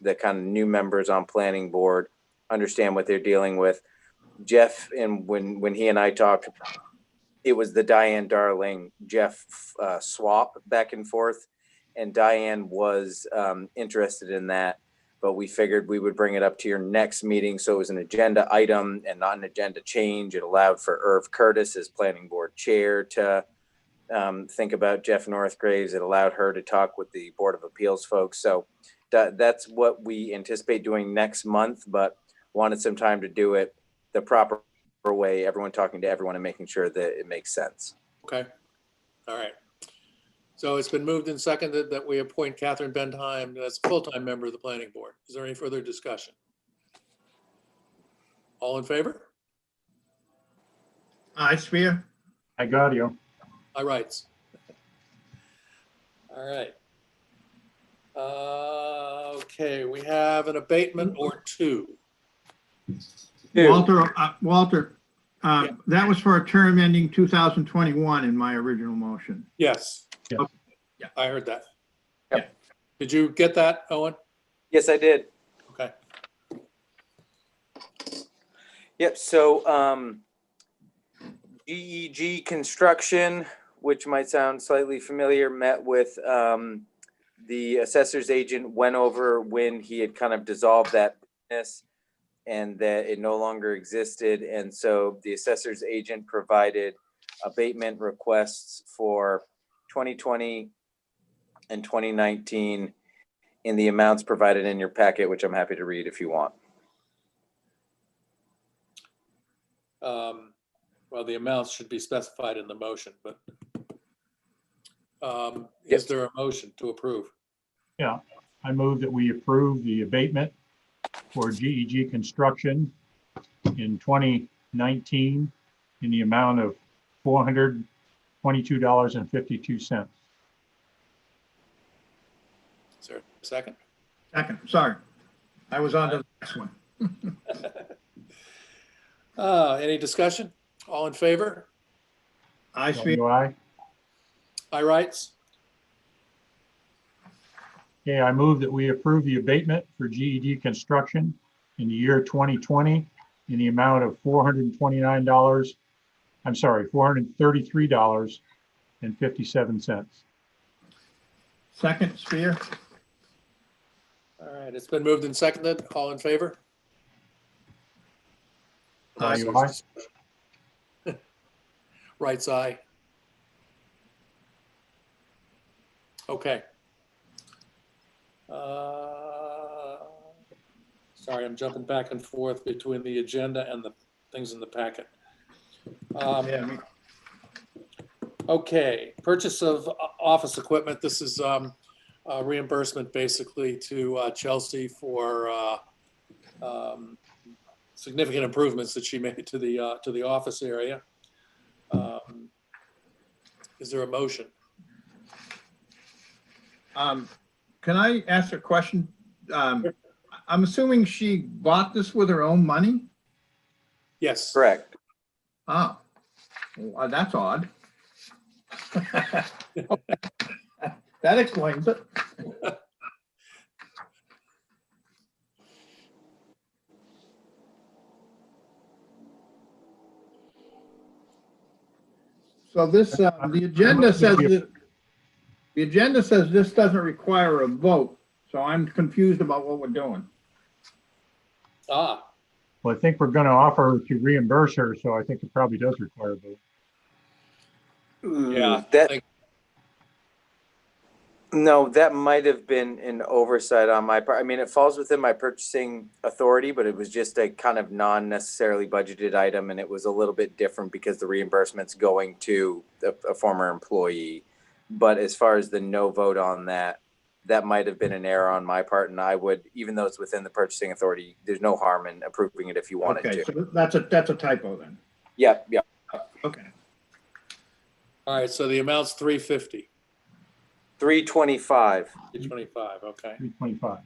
the kind of new members on planning board understand what they're dealing with. Jeff, and when he and I talked, it was the Diane Darling Jeff swap back and forth, and Diane was interested in that, but we figured we would bring it up to your next meeting, so it was an agenda item and not an agenda change. It allowed for Irv Curtis as planning board chair to think about Jeff Northgraves. It allowed her to talk with the Board of Appeals folks. So that's what we anticipate doing next month, but wanted some time to do it the proper way, everyone talking to everyone and making sure that it makes sense. Okay. All right. So it's been moved and seconded that we appoint Catherine Bentheim as a full-time member of the planning board. Is there any further discussion? All in favor? Aye, Spear. I got you. Aye, rights. All right. Okay, we have an abatement or two. Walter, Yeah. that was for a term ending 2021 in my original motion. Yes. Yes. Yeah, I heard that. Yep. Did you get that, Owen? Yes, I did. Okay. Yep, so GEG Construction, which might sound slightly familiar, met with the assessor's agent, went over when he had kind of dissolved that business and that it no longer existed. And so the assessor's agent provided abatement requests for 2020 and 2019 in the amounts provided in your packet, which I'm happy to read if you want. Well, the amounts should be specified in the motion, but Yes. is there a motion to approve? Yeah, I move that we approve the abatement for GEG Construction in 2019 in the amount of $422.52. Is there a second? Second, sorry. I was on to the next one. Any discussion? All in favor? I speak. Aye. Aye, rights? Okay, I move that we approve the abatement for GED Construction in the year 2020 in the amount of $433.57. Second, Spear. All right, it's been moved and seconded. All in favor? Aye. Rights, aye. Okay. Sorry, I'm jumping back and forth between the agenda and the things in the packet. Yeah, Okay, purchase of office equipment. This is reimbursement basically to Chelsea for significant improvements that she made to the office area. Is there a motion? Can I ask a question? I'm assuming she bought this with her own money? Yes. Correct. Oh, well, that's odd. That explains it. So this, the agenda says that, the agenda says this doesn't require a vote, so I'm confused about what we're doing. Ah, Well, I think we're going to offer to reimburse her, so I think it probably does require a vote. yeah. No, that might have been an oversight on my part. I mean, it falls within my purchasing authority, but it was just a kind of non-necessarily budgeted item, and it was a little bit different because the reimbursement's going to a former employee. But as far as the no vote on that, that might have been an error on my part, and I would, even though it's within the purchasing authority, there's no harm in approving it if you wanted Okay, to. so that's a typo then. Yeah, yeah. Okay. All right, so the amount's 350, 325. 325, okay. 325.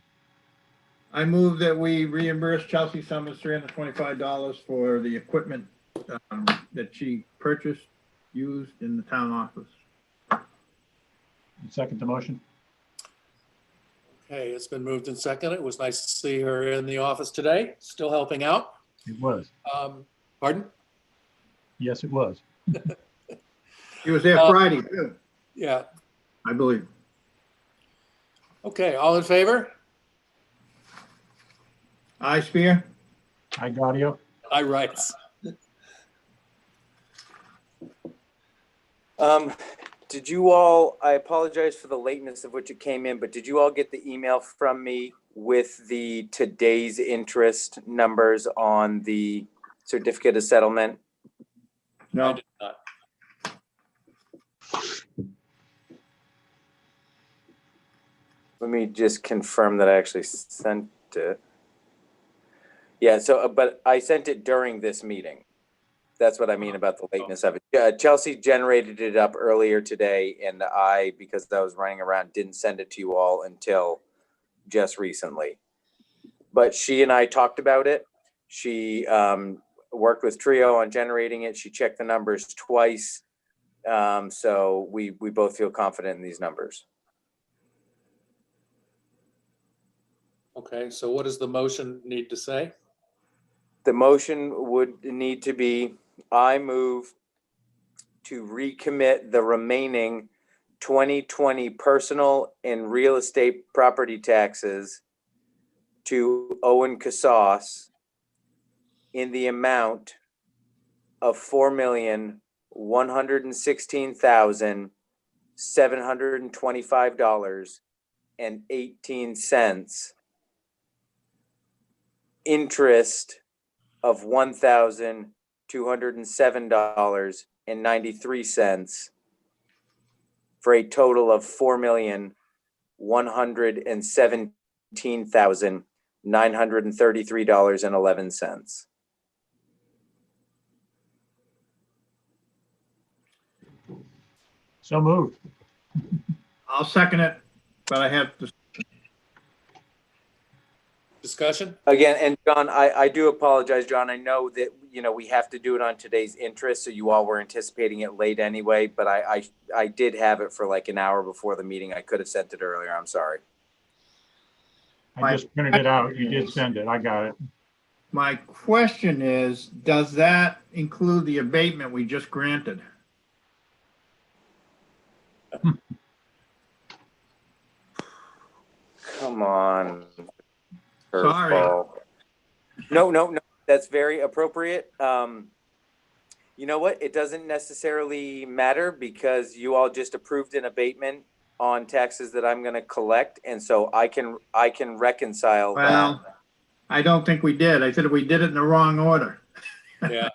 I move that we reimburse Chelsea Summers $325 for the equipment that she purchased, used in the town office. Second the motion. Okay, it's been moved and seconded. It was nice to see her in the office today, still helping out. It was. Pardon? Yes, it was. She was there Friday too, Yeah. I believe. Okay, all in favor? Aye, Spear. Aye, Gaudio. Aye, rights. Did you all, I apologize for the lateness of which it came in, but did you all get the email from me with the today's interest numbers on the certificate of settlement? I No, did not. Let me just confirm that I actually sent it. Yeah, so, but I sent it during this meeting. That's what I mean about the lateness of it. Chelsea generated it up earlier today, and I, because I was running around, didn't send it to you all until just recently. But she and I talked about it. She worked with Trio on generating it. She checked the numbers twice. So we both feel confident in these numbers. Okay, so what does the motion need to say? The motion would need to be, I move to recommit the remaining 2020 personal and real estate property taxes to Owen Casas in the amount of $4,116,725.18. Interest of $1,207.93 for a total of $4,117,933.11. So moved. I'll second it, but I have to. Discussion? Again, and John, I do apologize, John. I know that, we have to do it on today's interest, so you all were anticipating it late anyway, but I did have it for like an hour before the meeting. I could have sent it earlier. I'm sorry. I just printed it out. You did send it. I got it. My question is, does that include the abatement we just granted? Come on. Sorry. Curveball. No, that's very appropriate. You know what? It doesn't necessarily matter because you all just approved an abatement on taxes that I'm going to collect, and so I can reconcile that. Well, I don't think we did. I said we did it in the wrong order. Yeah.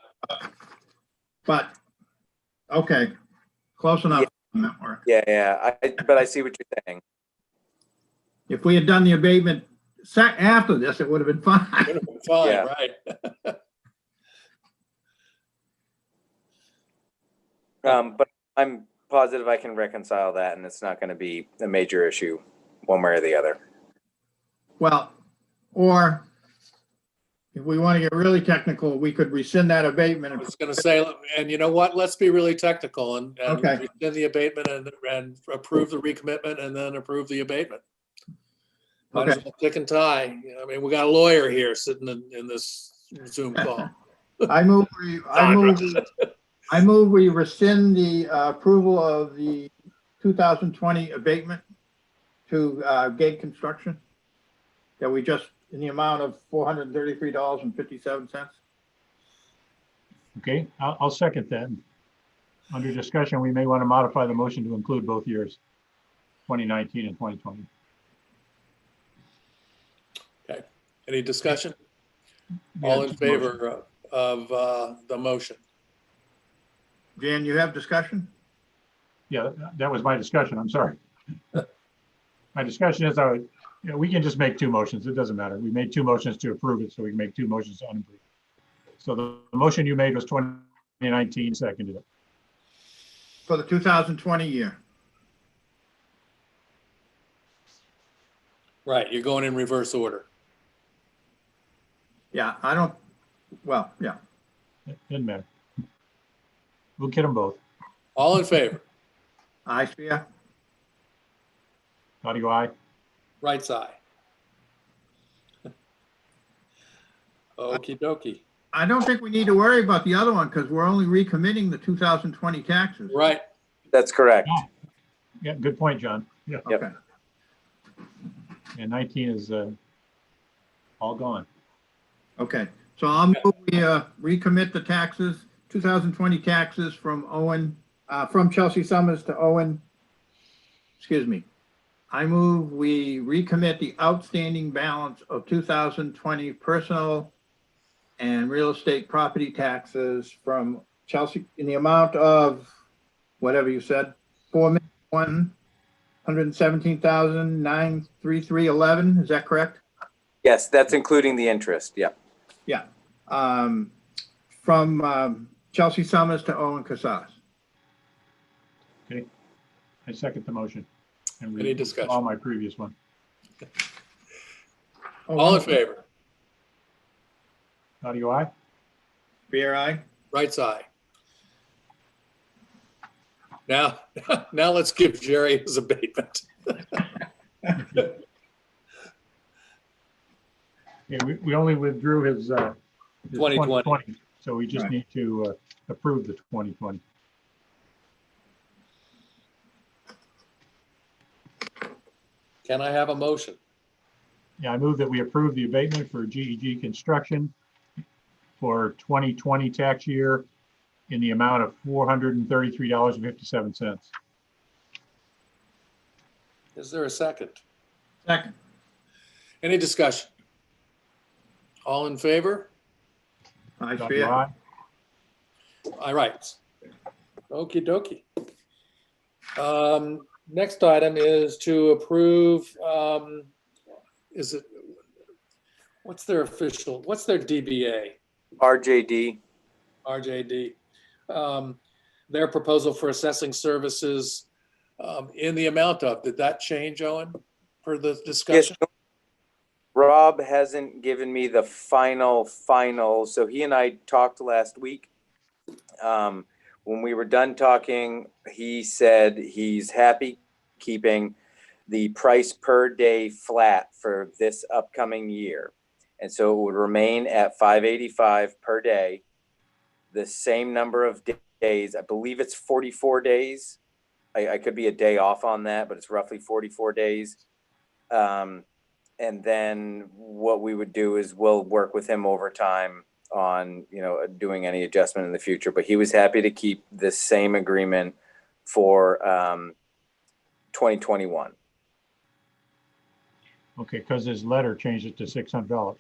But, okay, close enough. Network. Yeah. But I see what you're saying. If we had done the abatement after this, it would have been fine. Would have been fine, Yeah. right? But I'm positive I can reconcile that, and it's not going to be a major issue one way or the other. Well, or if we want to get really technical, we could rescind that abatement. I was going to say, and you know what? Let's be really technical and Okay. rescind the abatement and approve the recommitment and then approve the abatement. Might as Okay. well tick and tie. I mean, we got a lawyer here sitting in this Zoom call. I move we rescind the approval of the 2020 abatement to Gate Construction that we just, in the amount of $433.57. Okay, I'll second that. Under discussion, we may want to modify the motion to include both years, 2019 and 2020. Any discussion? All in favor of the motion? Jan, you have discussion? Yeah, that was my discussion. I'm sorry. My discussion is, we can just make two motions. It doesn't matter. We made two motions to approve it, so we can make two motions to unapprove. So the motion you made was 2019, seconded it. For the 2020 year. Right, you're going in reverse order. Yeah, yeah. Doesn't matter. We'll get them both. All in favor? I see ya. Audio aye. Right side. Okie dokie. I don't think we need to worry about the other one because we're only recommitting the 2020 taxes. Right. That's correct. Yeah, good point, John. Yeah, Yep. Okay. and 19 is all gone. Okay, so I'll move we recommit the taxes, 2020 taxes from from Chelsea Summers to Owen. Excuse me. I move we recommit the outstanding balance of 2020 personal and real estate property taxes from Chelsea in the amount of whatever you said, $4,117,933.11. Is that correct? Yes, that's including the interest. Yeah. Yeah. From Chelsea Summers to Owen Casas. I second the motion. And Any we discussion? all my previous one. All in favor? Audio aye? Spear, aye. Right side. Now, now let's give Jerry his abatement. Yeah, we only withdrew his 2020. so we just Right. need to approve the 2020. Can I have a motion? Yeah, I move that we approve the abatement for GEG Construction for 2020 tax year in the amount of $433.57. Is there a second? Second. Any discussion? All in favor? Aye, Audio Spear. aye? All right. Okey dokey. Next item is to approve, is it, what's their DBA? RJD. RJD. Their proposal for assessing services in the amount of, did that change, Owen, for the Yes, discussion? Rob hasn't given me the final. So he and I talked last week. When we were done talking, he said he's happy keeping the price per day flat for this upcoming year. And so it would remain at $585 per day, the same number of days. I believe it's 44 days. I could be a day off on that, but it's roughly 44 days. And then what we would do is we'll work with him over time on, doing any adjustment in the future. But he was happy to keep the same agreement for 2021. Okay, because his letter changed it to $600.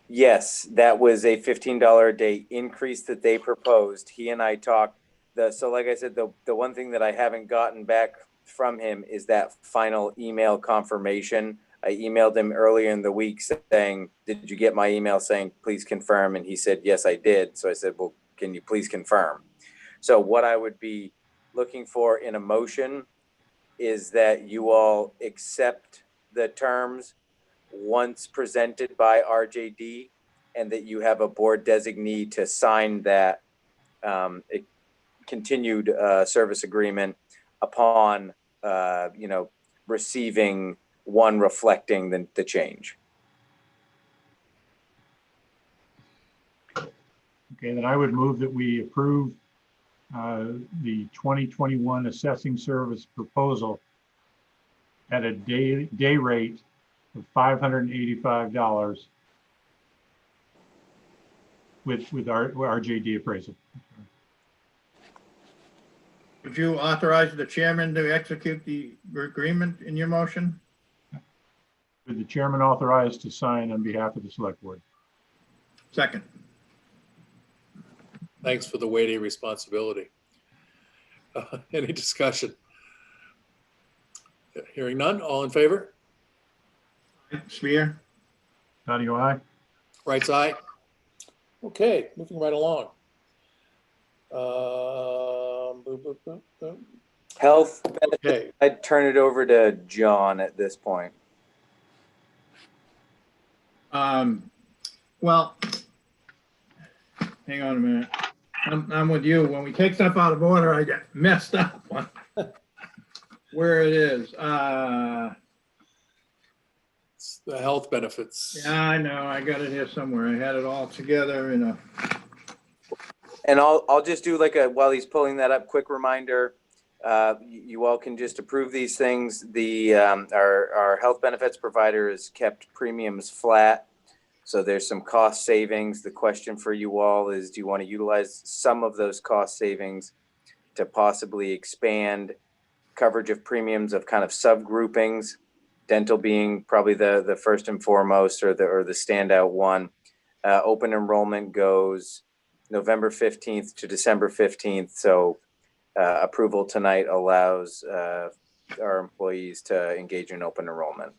Yes, that was a $15 a day increase that they proposed. He and I talked. So like I said, the one thing that I haven't gotten back from him is that final email confirmation. I emailed him earlier in the week saying, did you get my email saying, please confirm? And he said, yes, I did. So I said, well, can you please confirm? So what I would be looking for in a motion is that you all accept the terms once presented by RJD, and that you have a board designee to sign that continued service agreement upon, receiving one reflecting the change. Okay, then I would move that we approve the 2021 assessing service proposal at a day rate of $585 with our RJD appraisal. Would you authorize the chairman to execute the agreement in your motion? With the chairman authorized to sign on behalf of the select board. Second. Thanks for the weighty responsibility. Any discussion? Hearing none, all in favor? Spear. Audio aye? Right side? Okay, moving right along. Boop, boop, boop, boop. Health benefits, Okay, I'd turn it over to John at this point. Well, hang on a minute. I'm with you. When we take stuff out of order, I get messed up on where it is. it's the health benefits. Yeah, I know. I got it here somewhere. I had it all together in a. And I'll just do while he's pulling that up, quick reminder. You all can just approve these things. Our health benefits provider has kept premiums flat. So there's some cost savings. The question for you all is, do you want to utilize some of those cost savings to possibly expand coverage of premiums of kind of subgroupings, dental being probably the first and foremost or the standout one. Open enrollment goes November 15th to December 15th. So approval tonight allows our employees to engage in open enrollment.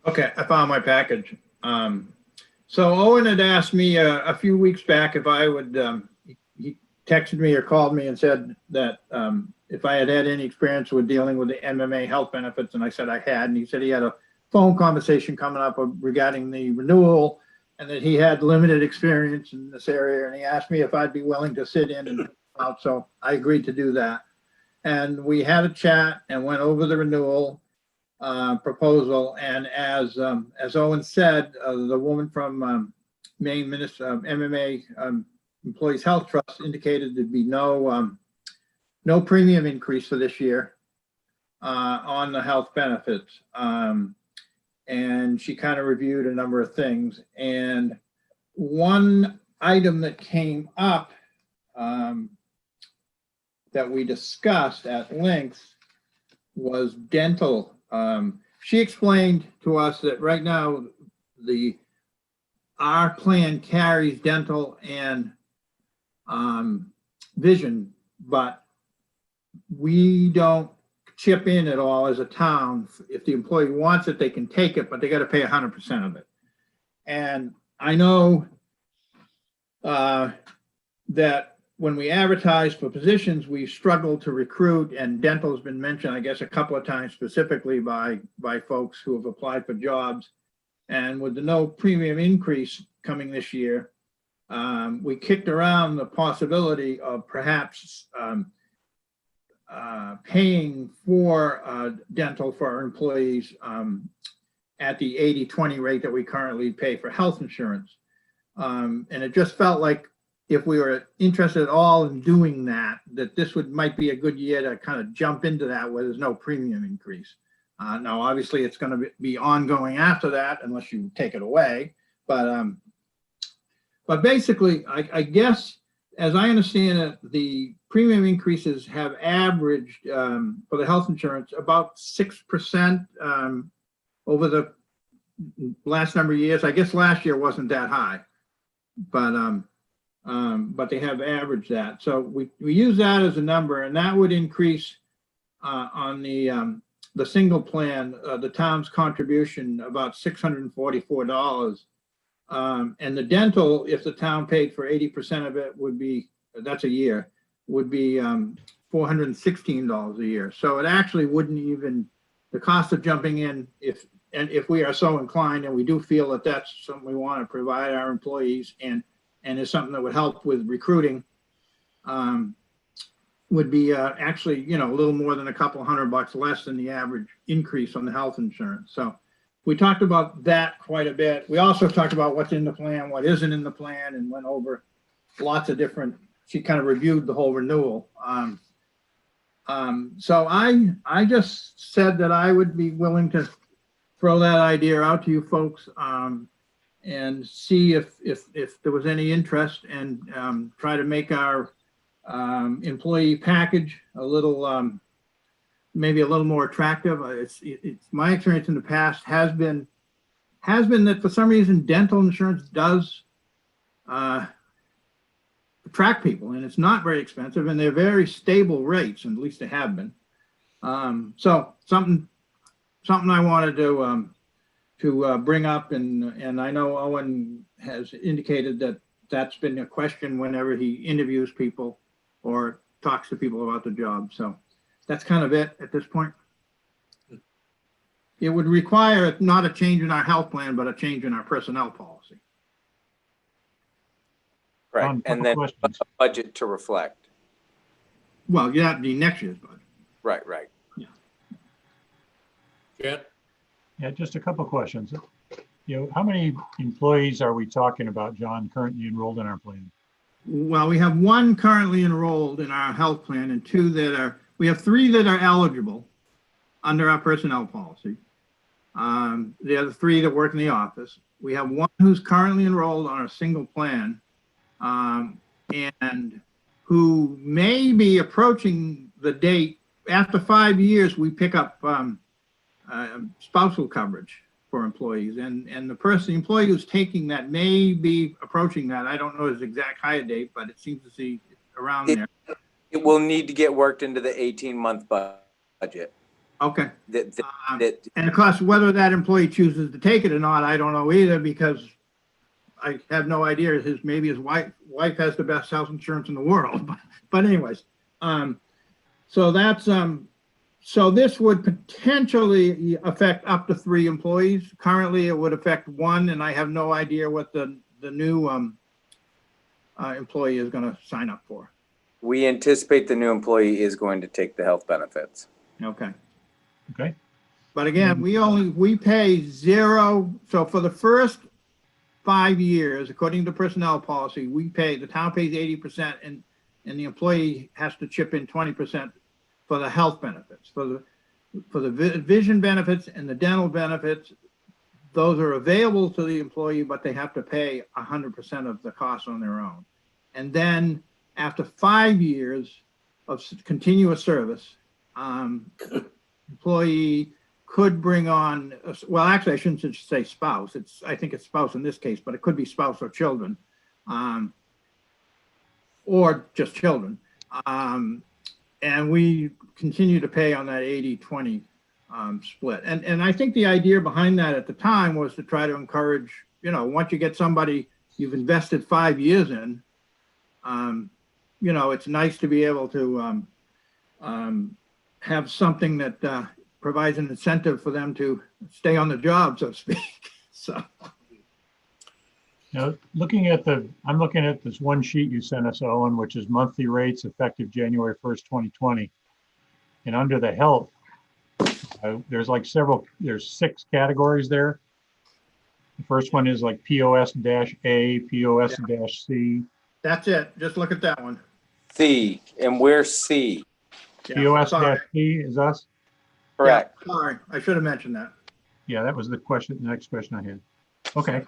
Okay, I found my package. So Owen had asked me a few weeks back if I would, he texted me or called me and said that if I had any experience with dealing with the MMA health benefits, and I said I had, and he said he had a phone conversation coming up regarding the renewal and that he had limited experience in this area, and he asked me if I'd be willing to sit in and out, so I agreed to do that. And we had a chat and went over the renewal proposal, and as Owen said, the woman from Maine Minister MMA Employees Health Trust indicated there'd be no premium increase for this year on the health benefits. And she kind of reviewed a number of things. And one item that came up that we discussed at length was dental. She explained to us that right now our plan carries dental and vision, but we don't chip in at all as a town. If the employee wants it, they can take it, but they got to pay 100% of it. And I know that when we advertise for positions, we struggle to recruit, and dental has been mentioned, I guess, a couple of times specifically by folks who have applied for jobs. And with the no premium increase coming this year, we kicked around the possibility of perhaps paying for dental for our employees at the 80-20 rate that we currently pay for health insurance. And it just felt like if we were interested at all in doing that, that this might be a good year to kind of jump into that where there's no premium increase. Now, obviously, it's going to be ongoing after that unless you take it away. But basically, I guess, as I understand it, the premium increases have averaged for the health insurance about 6% over the last number of years. I guess last year wasn't that high, but they have averaged that. So we use that as a number, and that would increase on the single plan, the town's contribution about $644. And the dental, if the town paid for 80% of it, would be, that's a year, would be $416 a year. So it actually wouldn't even, the cost of jumping in, if we are so inclined, and we do feel that that's something we want to provide our employees, and is something that would help with recruiting, would be actually, a little more than a couple $100 less than the average increase on the health insurance. So we talked about that quite a bit. We also talked about what's in the plan, what isn't in the plan, and went over lots of different, she kind of reviewed the whole renewal. So I just said that I would be willing to throw that idea out to you folks and see if there was any interest, and try to make our employee package a little, maybe a little more attractive. It's my experience in the past has been that for some reason dental insurance does attract people, and it's not very expensive, and they're very stable rates, and at least they have been. So something I wanted to bring up, and I know Owen has indicated that that's been a question whenever he interviews people or talks to people about the job. So that's kind of it at this point. It would require not a change in our health plan, but a change in our personnel policy. Right, and then a budget to reflect. Well, yeah, the next year's budget. Right. Yeah. Jan? Yeah, just a couple of questions. How many employees are we talking about, John, currently enrolled in our plan? Well, we have one currently enrolled in our health plan, and we have 3 that are eligible under our personnel policy. The other 3 that work in the office. We have 1 who's currently enrolled on a single plan, and who may be approaching the date. After 5 years, we pick up spousal coverage for employees, and the employee who's taking that may be approaching that. I don't know his exact hire date, but it seems to see around there. It will need to get worked into the 18-month budget. Okay. That and of course, whether that employee chooses to take it or not, I don't know either, because I have no idea. Maybe his wife has the best health insurance in the world. But anyways, so that's, so this would potentially affect up to 3 employees. Currently, it would affect 1, and I have no idea what the new employee is going to sign up for. We anticipate the new employee is going to take the health benefits. Okay. Okay. But again, we pay 0. So for the first 5 years, according to personnel policy, the town pays 80% and the employee has to chip in 20% for the health benefits. For the vision benefits and the dental benefits, those are available to the employee, but they have to pay 100% of the costs on their own. And then after 5 years of continuous service, employee could bring on, well, actually, I shouldn't just say spouse. I think it's spouse in this case, but it could be spouse or children, or just children. And we continue to pay on that 80-20 split. And I think the idea behind that at the time was to try to encourage, once you get somebody you've invested 5 years in, it's nice to be able to have something that provides an incentive for them to stay on the job, so to speak. So. Now, I'm looking at this one sheet you sent us, Owen, which is monthly rates effective January 1st, 2020. And under the health, there's 6 categories there. The first one is like POS-A, POS-C. That's it. Just look at that one. C, and we're C. Yeah, POS-C is us? Correct. Yeah, sorry, I should have mentioned that. Yeah, that was the next question I had. Okay.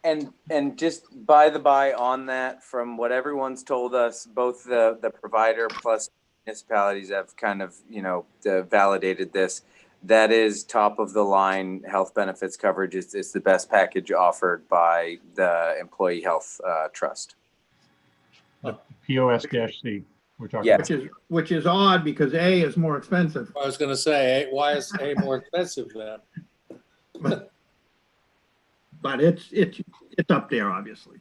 And just by the by on that, from what everyone's told us, both the provider plus municipalities have kind of, validated this. That is top of the line health benefits coverage. It's the best package offered by the Employee Health Trust. POS-C, we're talking Yeah. about. Which is odd because A is more expensive. I was going to say, why is A more expensive then? But it's up there, obviously.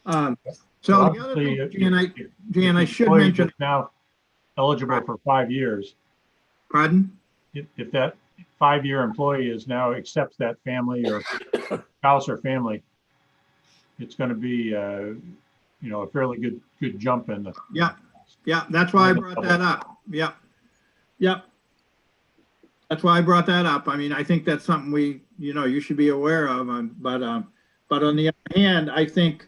So the other thing, Jan, I should Employee mention. that's now eligible for 5 years. Pardon? If that 5-year employee now accepts that family or spouse or family, it's going to be a fairly good jump in the. Yeah, that's why I brought that up. Yep. That's why I brought that up. I mean, I think that's something you should be aware of. But on the other hand, I think,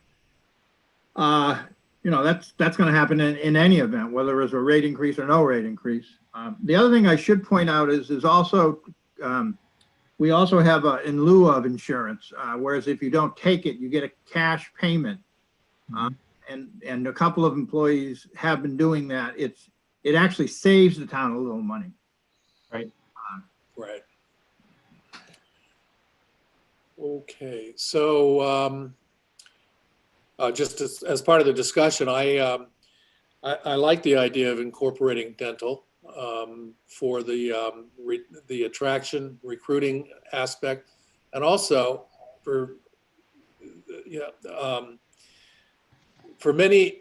that's going to happen in any event, whether it's a rate increase or no rate increase. The other thing I should point out is also, we also have in lieu of insurance, whereas if you don't take it, you get a cash payment. And a couple of employees have been doing that. It actually saves the town a little money. Right. Right. Okay, so just as part of the discussion, I like the idea of incorporating dental for the attraction, recruiting aspect, and also for many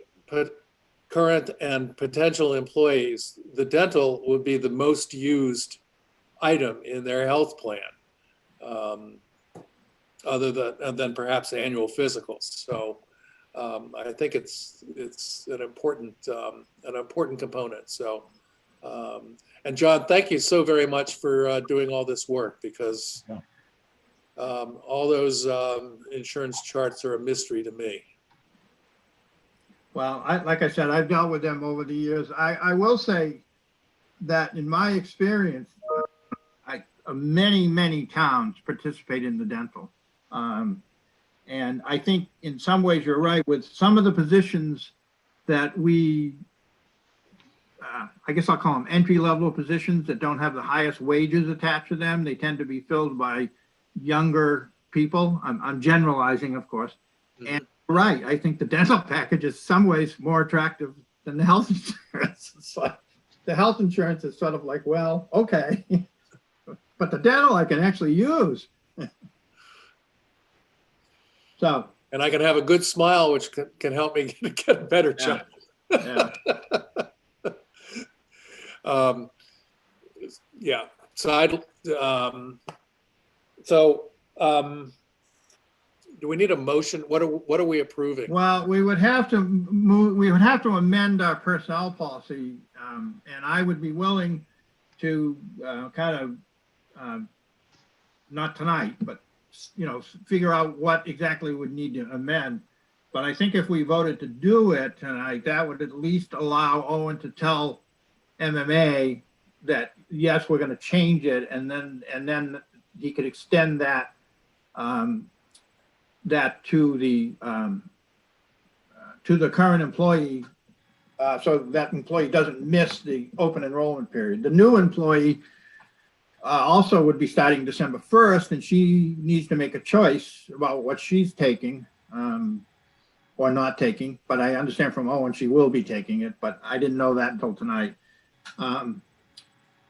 current and potential employees, the dental would be the most used item in their health plan, other than perhaps annual physicals. So I think it's an important component. So and John, thank you so very much for doing all this work, because all those insurance charts are a mystery to me. Well, like I said, I've dealt with them over the years. I will say that in my experience, many towns participate in the dental. And I think in some ways you're right with some of the positions that I guess I'll call them entry-level positions that don't have the highest wages attached to them. They tend to be filled by younger people. I'm generalizing, of course. Mm-hmm. And right, I think the dental package is some ways more attractive than the health insurance. It's like the health insurance is sort of like, well, okay, but the dental I can actually use. So, And I can have a good smile, which can help me get a better job. yeah. Yeah, so do we need a motion? What are we approving? Well, we would have to move, we would have to amend our personnel policy. And I would be willing to not tonight, but, figure out what exactly would need to amend. But I think if we voted to do it tonight, that would at least allow Owen to tell MMA that, yes, we're going to change it. And then he could extend that, that to the current employee, so that employee doesn't miss the open enrollment period. The new employee also would be starting December 1st, and she needs to make a choice about what she's taking or not taking. But I understand from Owen she will be taking it, but I didn't know that until tonight.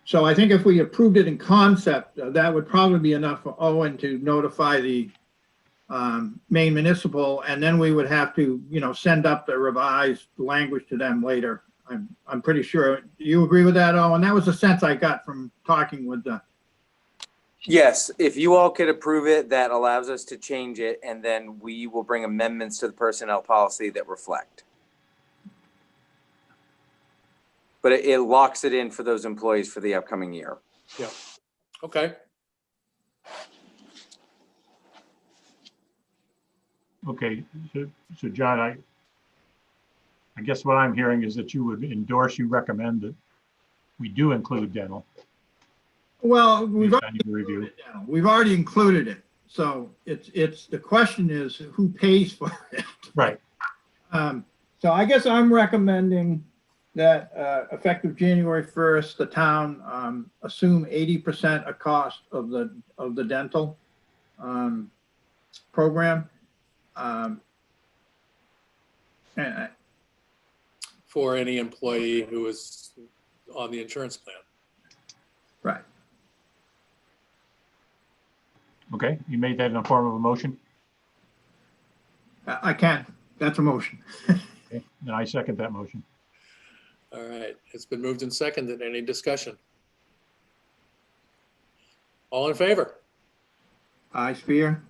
So I think if we approved it in concept, that would probably be enough for Owen to notify the Maine Municipal, and then we would have to, send up the revised language to them later. I'm pretty sure. Do you agree with that, Owen? That was the sense I got from talking with the. Yes, if you all could approve it, that allows us to change it, and then we will bring amendments to the personnel policy that reflect. But it locks it in for those employees for the upcoming year. Yeah. Okay. Okay, so John, I guess what I'm hearing is that you would endorse, you recommend that we do include dental. Well, based on your review. we've already included it. So it's the question is who pays for it. Right. So I guess I'm recommending that effective January 1st, the town assume 80% of cost of the dental program. And For any employee who is on the insurance plan. right. Okay, you made that in the form of a motion? I can. That's a motion. Okay, and I second that motion. All right, it's been moved and seconded. Any discussion? All in favor? Aye, Spear.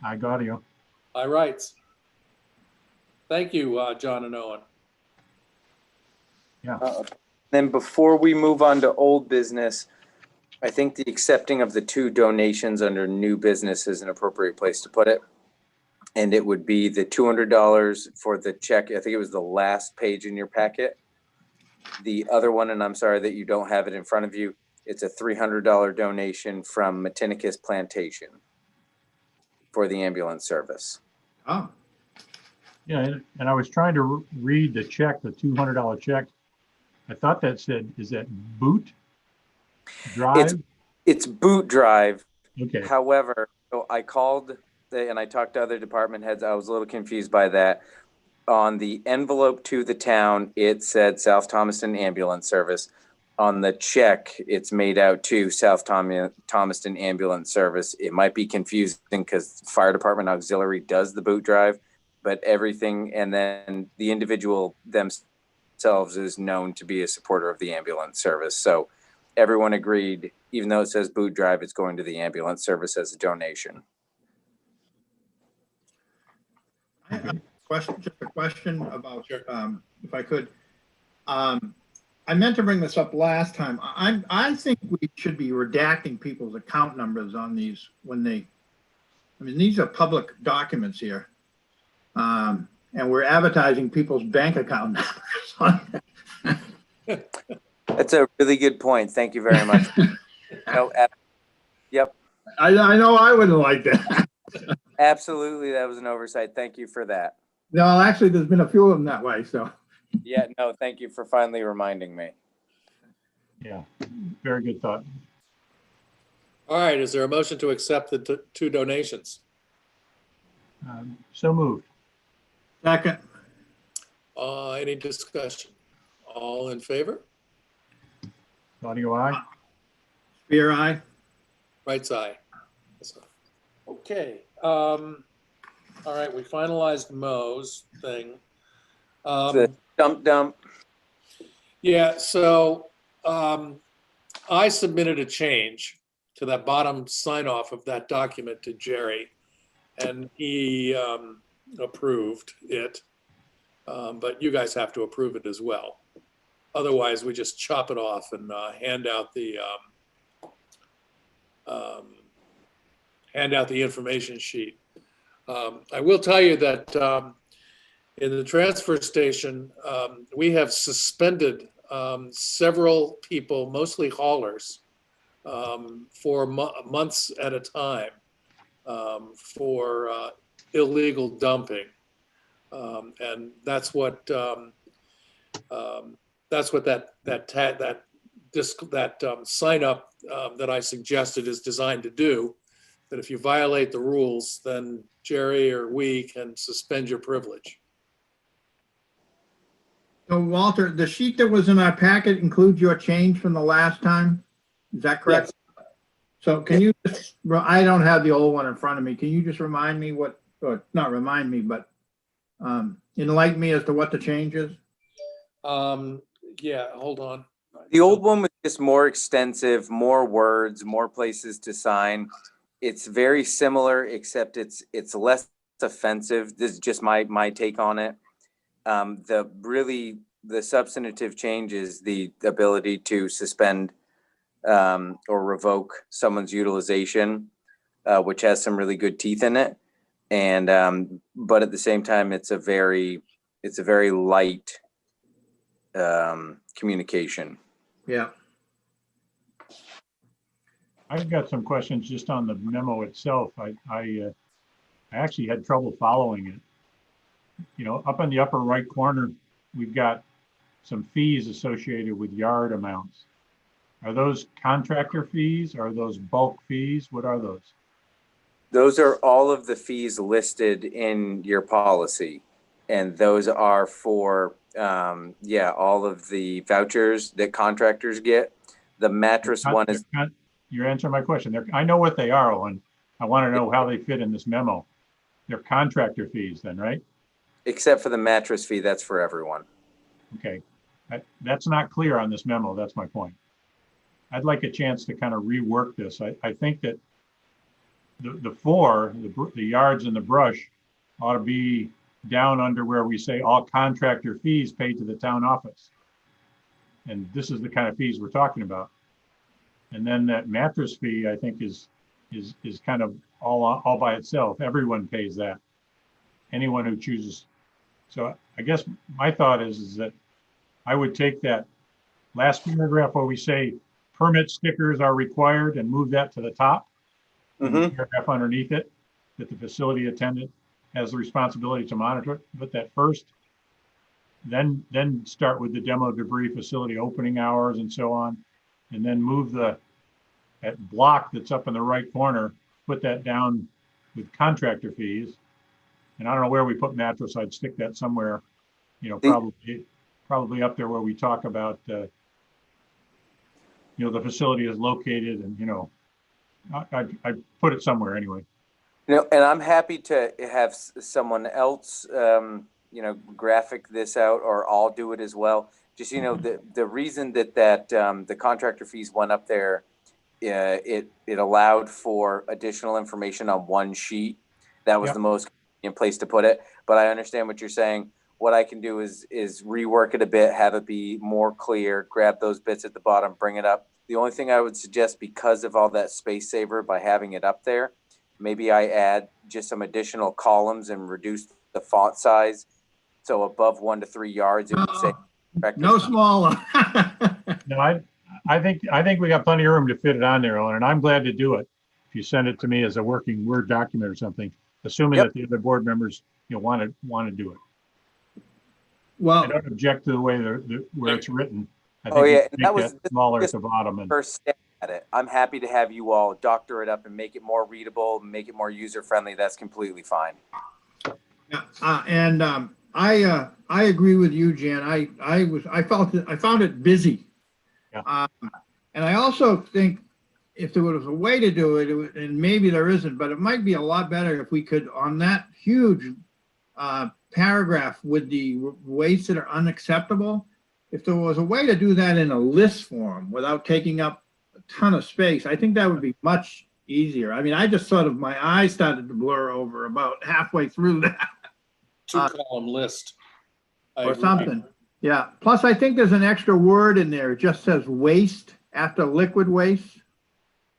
I got you. Aye, Wrights. Thank you, John and Owen. Then before we move on to old business, I think the accepting of the 2 donations under new business is an appropriate place to put it. And it would be the $200 for the check. I think it was the last page in your packet. The other one, and I'm sorry that you don't have it in front of you, it's a $300 donation from Matinicus Plantation for the ambulance service. Oh, Yeah, and I was trying to read the check, the $200 check. I thought that said, is that boot drive? It's boot drive. Okay, However, so I called and I talked to other department heads. I was a little confused by that. On the envelope to the town, it said South Thomaston Ambulance Service. On the check, it's made out to South Thomaston Ambulance Service. It might be confusing because Fire Department Auxiliary does the boot drive, but everything, and then the individual themselves is known to be a supporter of the ambulance service. So everyone agreed, even though it says boot drive, it's going to the ambulance service as a donation. I have just a question about, if I could. I meant to bring this up last time. I think we should be redacting people's account numbers on these these are public documents here. And we're advertising people's bank account numbers. That's a really good point. Thank you very much. Yep, I know I wouldn't like that. absolutely. That was an oversight. Thank you for that. No, actually, there's been a few of them that way, so. Yeah, no, thank you for finally reminding me. yeah, very good thought. All right, is there a motion to accept the 2 donations? So moved. Second. Any discussion? All in favor? Audio aye. Spear, aye. Right side. Okay. All right, we finalized Mo's thing. The dump. Yeah, so I submitted a change to that bottom sign off of that document to Jerry, and he approved it. But you guys have to approve it as well. Otherwise, we just chop it off and hand out the information sheet. I will tell you that in the transfer station, we have suspended several people, mostly haulers, for months at a time for illegal dumping. And that's what that sign up that I suggested is designed to do. That if you violate the rules, then Jerry or we can suspend your privilege. So Walter, the sheet that was in our packet includes your change from the last time? Is that correct? Yes. So can you just, I don't have the old one in front of me. Can you just remind me what, or not remind me, but enlighten me as to what the change is? Yeah, hold on. The old one was just more extensive, more words, more places to sign. It's very similar, except it's less offensive. This is just my take on it. The substantive change is the ability to suspend or revoke someone's utilization, which has some really good teeth in it. And but at the same time, it's a very light communication. Yeah. I've got some questions just on the memo itself. I actually had trouble following it. You know, up in the upper right corner, we've got some fees associated with yard amounts. Are those contractor fees? Are those bulk fees? What are those? Those are all of the fees listed in your policy. And those are for, all of the vouchers that contractors get. The mattress one is. You're answering my question. I know what they are, Owen. I want to know how they fit in this memo. They're contractor fees then, right? Except for the mattress fee, that's for everyone. Okay. That's not clear on this memo. That's my point. I'd like a chance to kind of rework this. I think that the yards and the brush ought to be down under where we say all contractor fees paid to the town office. And this is the kind of fees we're talking about. And then that mattress fee, I think, is kind of all by itself. Everyone pays that. Anyone who chooses. So I guess my thought is that I would take that last paragraph where we say permit stickers are required and move that to the top. The paragraph underneath it, that the facility attendant has the responsibility to monitor it. Put that first. Then start with the demo debris facility opening hours and so on. And then move that block that's up in the right corner, put that down with contractor fees. And I don't know where we put mattress. I'd stick that somewhere, you know, probably up there where we talk about, the facility is located and, I put it somewhere anyway. And I'm happy to have someone else, graphic this out, or I'll do it as well. Just, the reason that the contractor fees went up there, it allowed for additional information on one sheet. That was the most convenient place to put it. But I understand what you're saying. What I can do is rework it a bit, have it be more clear, grab those bits at the bottom, bring it up. The only thing I would suggest, because of all that space saver by having it up there, maybe I add just some additional columns and reduce the font size. So above 1 to 3 yards, it would say. No smaller. No, I think we got plenty of room to fit it on there, Owen, and I'm glad to do it. If you send it to me as a working Word document or something, assuming that the other board members, want to do it. Well, I don't object to the way where it's written. I Oh, think yeah, we and can that make was smaller at just the bottom. And first step at it. I'm happy to have you all doctor it up and make it more readable, make it more user friendly. That's completely fine. yeah, I agree with you, Jan. I found it busy. Yeah. And I also think if there was a way to do it, and maybe there isn't, but it might be a lot better if we could, on that huge paragraph with the wastes that are unacceptable, if there was a way to do that in a list form without taking up a ton of space, I think that would be much easier. I mean, I just sort of, my eyes started to blur over about halfway through that. Two-column list. I Or agree. something. Yeah. Plus, I think there's an extra word in there. It just says waste after liquid waste.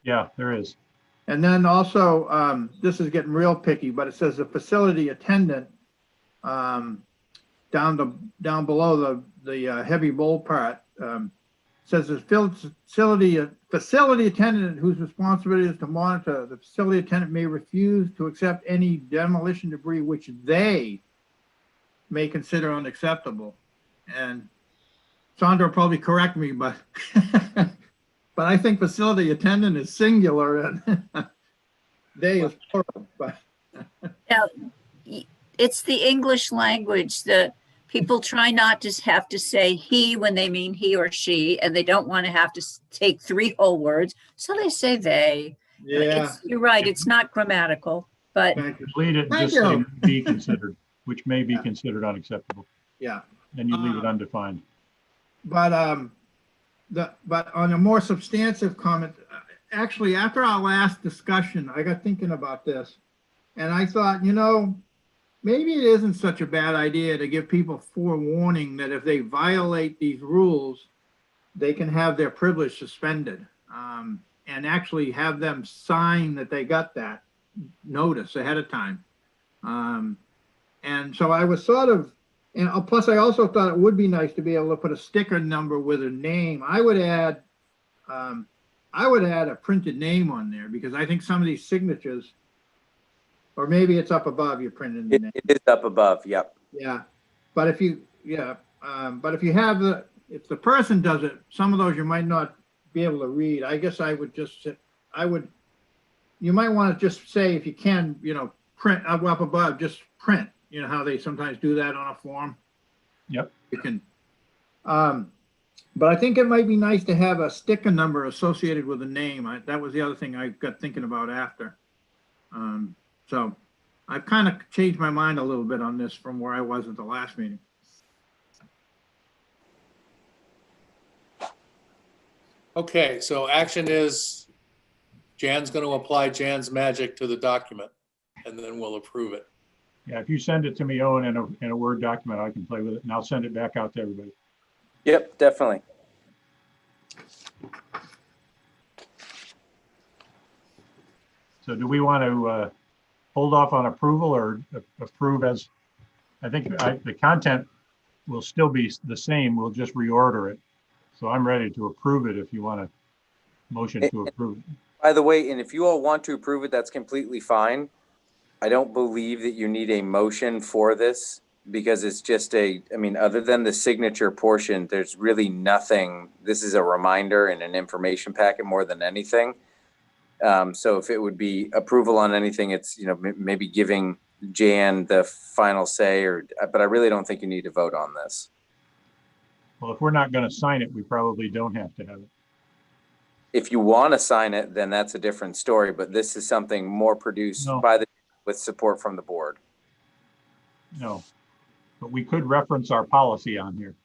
Yeah, there is. And then also, this is getting real picky, but it says the facility attendant, down below the heavy bold part, says the facility attendant whose responsibility is to monitor, the facility attendant may refuse to accept any demolition debris which they may consider unacceptable. And Sandra will probably correct me, but but I think facility attendant is singular and they is plural. But Now, it's the English language that people try not to have to say he when they mean he or she, and they don't want to have to take 3 whole words. So they say they. yeah, You're right. It's not grammatical, but thank you. Delete it and Thank just say you. be considered, which may be Yeah. considered unacceptable. Yeah. Then you leave it undefined. But but on a more substantive comment, actually, after our last discussion, I got thinking about this, and I thought, maybe it isn't such a bad idea to give people forewarning that if they violate these rules, they can have their privilege suspended, and actually have them sign that they got that notice ahead of time. And so I was sort of, and plus I also thought it would be nice to be able to put a sticker number with a name. I would add a printed name on there, because I think some of these signatures, or maybe it's up above, you printed the name. It is up above. Yep. Yeah, but if you have if the person does it, some of those you might not be able to read. I guess I would just, you might want to just say, if you can, print up above, just print, how they sometimes do that on a form. Yep. You can, but I think it might be nice to have a sticker number associated with a name. That was the other thing I got thinking about after. So I've kind of changed my mind a little bit on this from where I was at the last meeting. Okay, so action is Jan's going to apply Jan's magic to the document, and then we'll approve it. Yeah, if you send it to me, Owen, in a Word document, I can play with it, and I'll send it back out to everybody. Yep. Definitely. So do we want to hold off on approval or approve as, I think the content will still be the same. We'll just reorder it. So I'm ready to approve it if you want to motion to approve. By the way, and if you all want to approve it, that's completely fine. I don't believe that you need a motion for this, because it's just other than the signature portion, there's really nothing. This is a reminder and an information packet more than anything. So if it would be approval on anything, it's, maybe giving Jan the final say, but I really don't think you need to vote on this. Well, if we're not going to sign it, we probably don't have to have it. If you want to sign it, then that's a different story, but this is something more produced No. with support from the board. No, but we could reference our policy on here,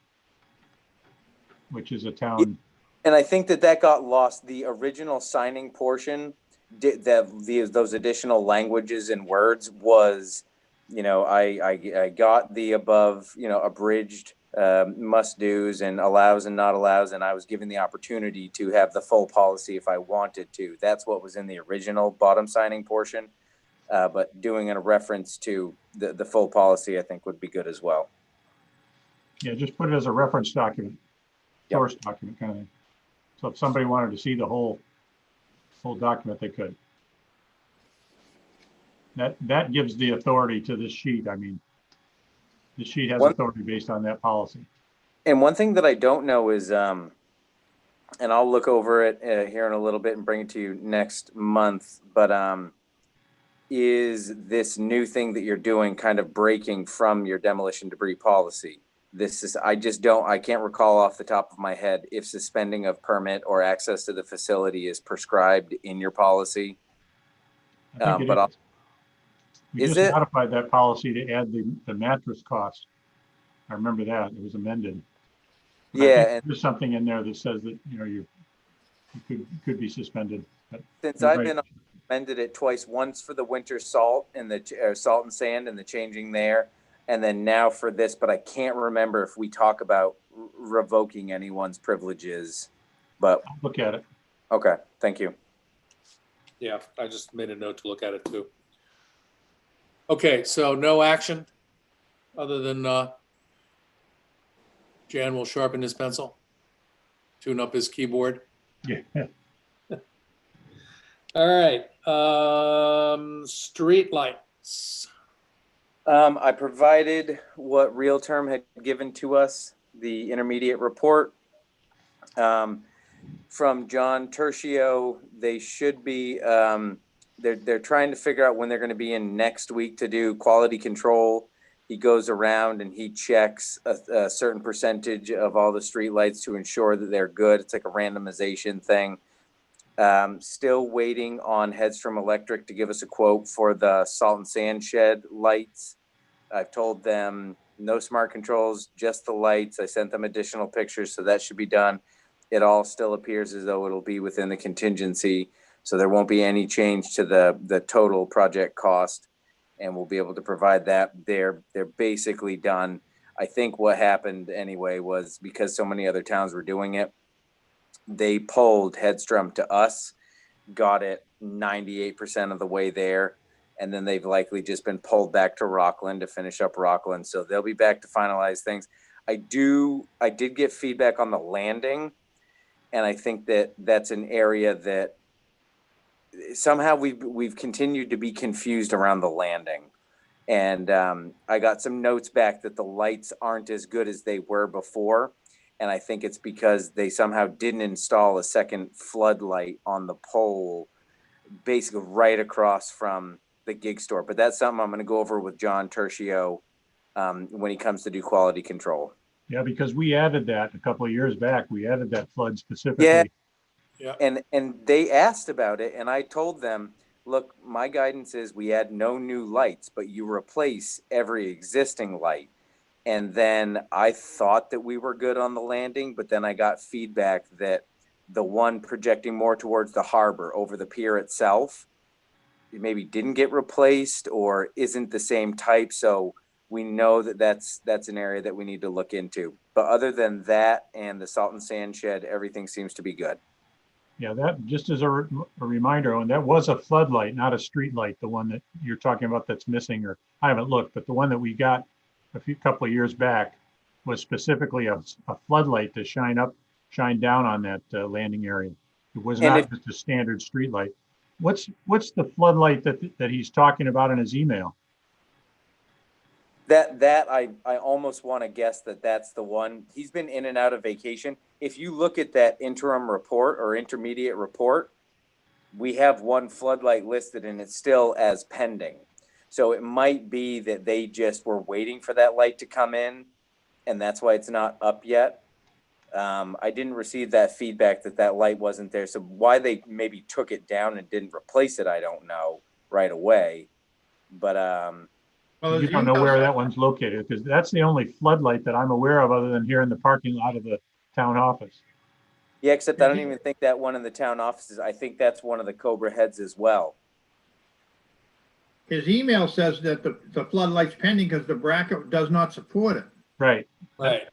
which is a town. And I think that got lost. The original signing portion, those additional languages and words was, I got the above, abridged must do's and allows and not allows, and I was given the opportunity to have the full policy if I wanted to. That's what was in the original bottom signing portion. But doing a reference to the full policy, I think would be good as well. Yeah, just put it as a reference document, Yep. source document kind of thing. So if somebody wanted to see the whole document, they could. That gives the authority to this sheet. I mean, the sheet has authority based on that policy. And one thing that I don't know is, and I'll look over it here in a little bit and bring it to you next month, but is this new thing that you're doing kind of breaking from your demolition debris policy? I can't recall off the top of my head if suspending of permit or access to the facility is prescribed in your policy. I think it But is. We is just it? modified that policy to add the mattress cost. I remember that. It was amended. And I Yeah, think and there's something in there that says that, you could be suspended. But since you're I've right. been amended it twice, once for the winter salt and the salt and sand and the changing there, and then now for this, but I can't remember if we talk about revoking anyone's privileges. But I'll look at it. okay, thank you. Yeah, I just made a note to look at it too. Okay, so no action other than Jan will sharpen his pencil, tune up his keyboard. Yeah. All right, street lights. I provided what Realterm had given to us, the intermediate report. From John Tertio, they should be, they're trying to figure out when they're going to be in next week to do quality control. He goes around and he checks a certain percentage of all the streetlights to ensure that they're good. It's like a randomization thing. Still waiting on Headstrom Electric to give us a quote for the salt and sand shed lights. I've told them no smart controls, just the lights. I sent them additional pictures, so that should be done. It all still appears as though it'll be within the contingency, so there won't be any change to the total project cost, and we'll be able to provide that. They're basically done. I think what happened anyway was because so many other towns were doing it, they pulled Headstrom to us, got it 98% of the way there, and then they've likely just been pulled back to Rockland to finish up Rockland. So they'll be back to finalize things. I did get feedback on the landing, and I think that's an area that somehow we've continued to be confused around the landing. And I got some notes back that the lights aren't as good as they were before. And I think it's because they somehow didn't install a second floodlight on the pole, basically right across from the gig store. But that's something I'm going to go over with John Tertio when he comes to do quality control. Yeah, because we added that a couple of years back. We added that flood specifically. Yeah. Yeah. And they asked about it, and I told them, look, my guidance is we add no new lights, but you replace every existing light. And then I thought that we were good on the landing, but then I got feedback that the one projecting more towards the harbor over the pier itself maybe didn't get replaced or isn't the same type. So we know that that's an area that we need to look into. But other than that and the salt and sand shed, everything seems to be good. Yeah, that just as a reminder, and that was a floodlight, not a street light, the one that you're talking about that's missing, or I haven't looked, but the one that we got couple of years back was specifically a floodlight to shine down on that landing area. It was not just a standard street light. What's the floodlight that he's talking about in his email? That I almost want to guess that's the one. He's been in and out of vacation. If you look at that interim report or intermediate report, we have one floodlight listed and it's still as pending. So it might be that they just were waiting for that light to come in, and that's why it's not up yet. I didn't receive that feedback that light wasn't there. So why they maybe took it down and didn't replace it, I don't know right away. But Well, you as don't know you where that one's located, because that's the only floodlight that I'm aware of other than here in the parking lot of the town office. yeah, except I don't even think that one in the town offices. I think that's one of the Cobra heads as well. His email says that the floodlight's pending because the bracket does not support it. Right. Right.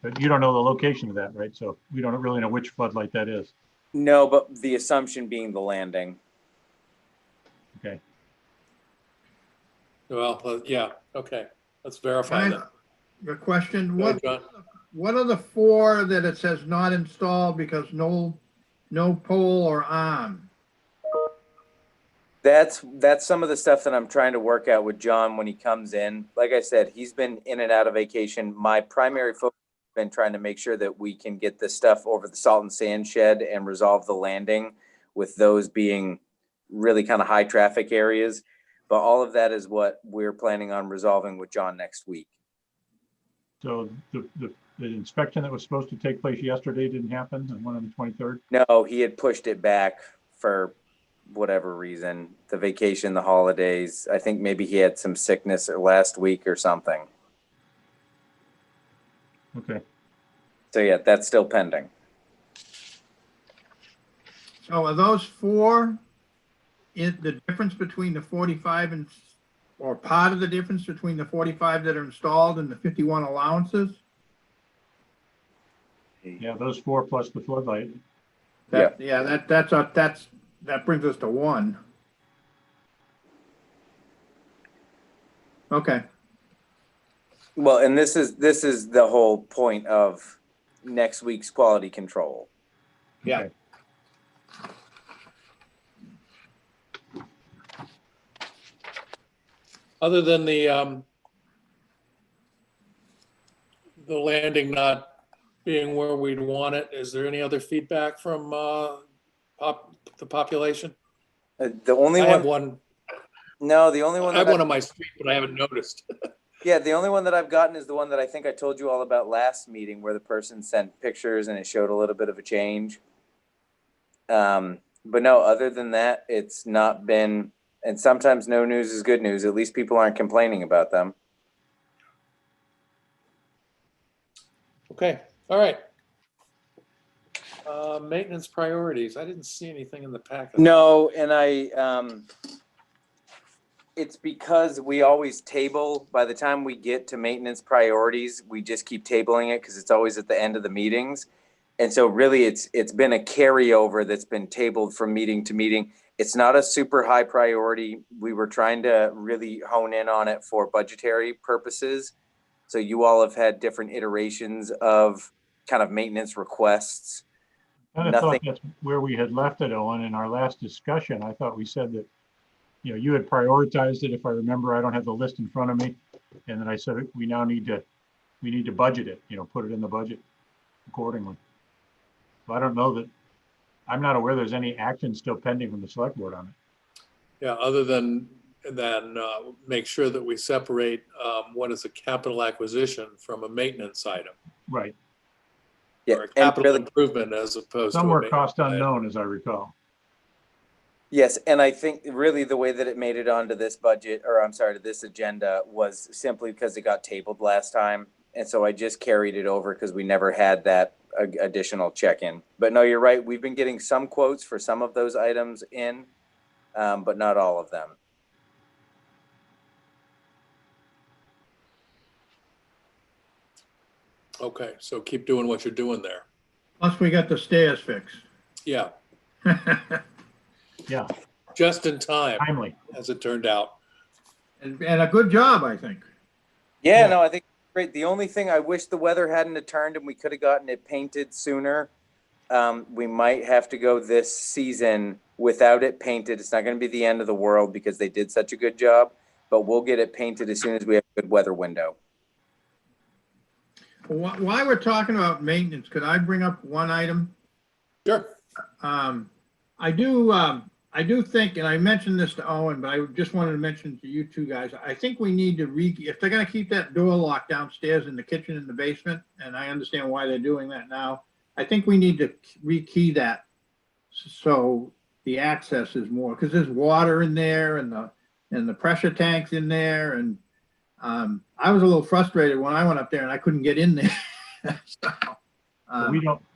But you don't know the location of that, right? So we don't really know which floodlight that is. No, but the assumption being the landing. Okay. Well, yeah, okay. Let's verify that. The question, Go ahead, John. what are the four that it says not installed because no pole or arm? That's some of the stuff that I'm trying to work out with John when he comes in. Like I said, he's been in and out of vacation. My primary focus has been trying to make sure that we can get this stuff over the salt and sand shed and resolve the landing, with those being really kind of high traffic areas. But all of that is what we're planning on resolving with John next week. So the inspection that was supposed to take place yesterday didn't happen, and one on the 23rd? No, he had pushed it back for whatever reason, the vacation, the holidays. I think maybe he had some sickness last week or something. Okay. So yeah, that's still pending. So are those four, is the difference between the 45 and, or part of the difference between the 45 that are installed and the 51 allowances? Yeah, those 4 plus the floodlight. That, yeah, that brings us to one. Okay, Well, and this is the whole point of next week's quality control. yeah. Okay. Other than the landing not being where we'd want it, is there any other feedback from the population? The only I one, have one, no, the only one I have that one on my street, but I haven't noticed. yeah, the only one that I've gotten is the one that I think I told you all about last meeting, where the person sent pictures and it showed a little bit of a change. But no, other than that, it's not been, and sometimes no news is good news. At least people aren't complaining about them. Okay, all right. Maintenance priorities. I didn't see anything in the packet. No, and it's because we always table, by the time we get to maintenance priorities, we just keep tabling it because it's always at the end of the meetings. And so really it's been a carryover that's been tabled from meeting to meeting. It's not a super high priority. We were trying to really hone in on it for budgetary purposes. So you all have had different iterations of kind of maintenance requests. And I thought Nothing. that's where we had left it, Owen, in our last discussion. I thought we said that, you know, you had prioritized it, if I remember. I don't have the list in front of me. And then I said, we need to budget it, you know, put it in the budget accordingly. So I don't know that, I'm not aware there's any action still pending from the select board on it. Yeah, other than make sure that we separate what is a capital acquisition from a maintenance item. Right. Yeah, Or a and capital really, improvement as opposed to. Some a were maintenance cost item. unknown, as I recall. yes, and I think really the way that it made it onto this budget, or I'm sorry, to this agenda, was simply because it got tabled last time. And so I just carried it over because we never had that additional check-in. But no, you're right. We've been getting some quotes for some of those items in, but not all of them. Okay, so keep doing what you're doing there. Plus we got the stairs fixed. Yeah, Yeah, just in time, timely. as it turned out. And a good job, I think. Yeah, Yeah. no, I think it's great. The only thing I wish the weather hadn't have turned and we could have gotten it painted sooner. We might have to go this season without it painted. It's not going to be the end of the world because they did such a good job, but we'll get it painted as soon as we have a good weather window. While we're talking about maintenance, could I bring up one item? Sure. I do think, and I mentioned this to Owen, but I just wanted to mention to you two guys, I think we need to if they're gonna keep that door locked downstairs in the kitchen in the basement, and I understand why they're doing that now, I think we need to rekey that so the access is more, because there's water in there and the pressure tank's in there, and I was a little frustrated when I went up there and I couldn't get in there. So,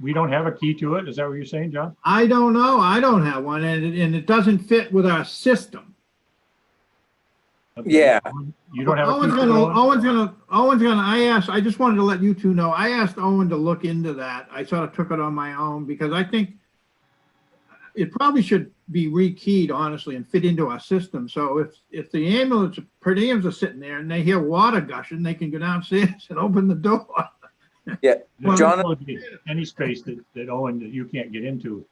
We don't have a key to it. Is that what you're saying, John? I don't know. I don't have one, and it doesn't fit with our system. Okay. Yeah. You don't have a key to it, Owen? Owen's gonna, I just wanted to let you two know, I asked Owen to look into that. I sort of took it on my own because I think it probably should be rekeyed, honestly, and fit into our system. So if the ambulance per diems are sitting there and they hear water gushing, they can go downstairs and open the door. Yeah, There's John, probably any space that Owen, that you can't get into.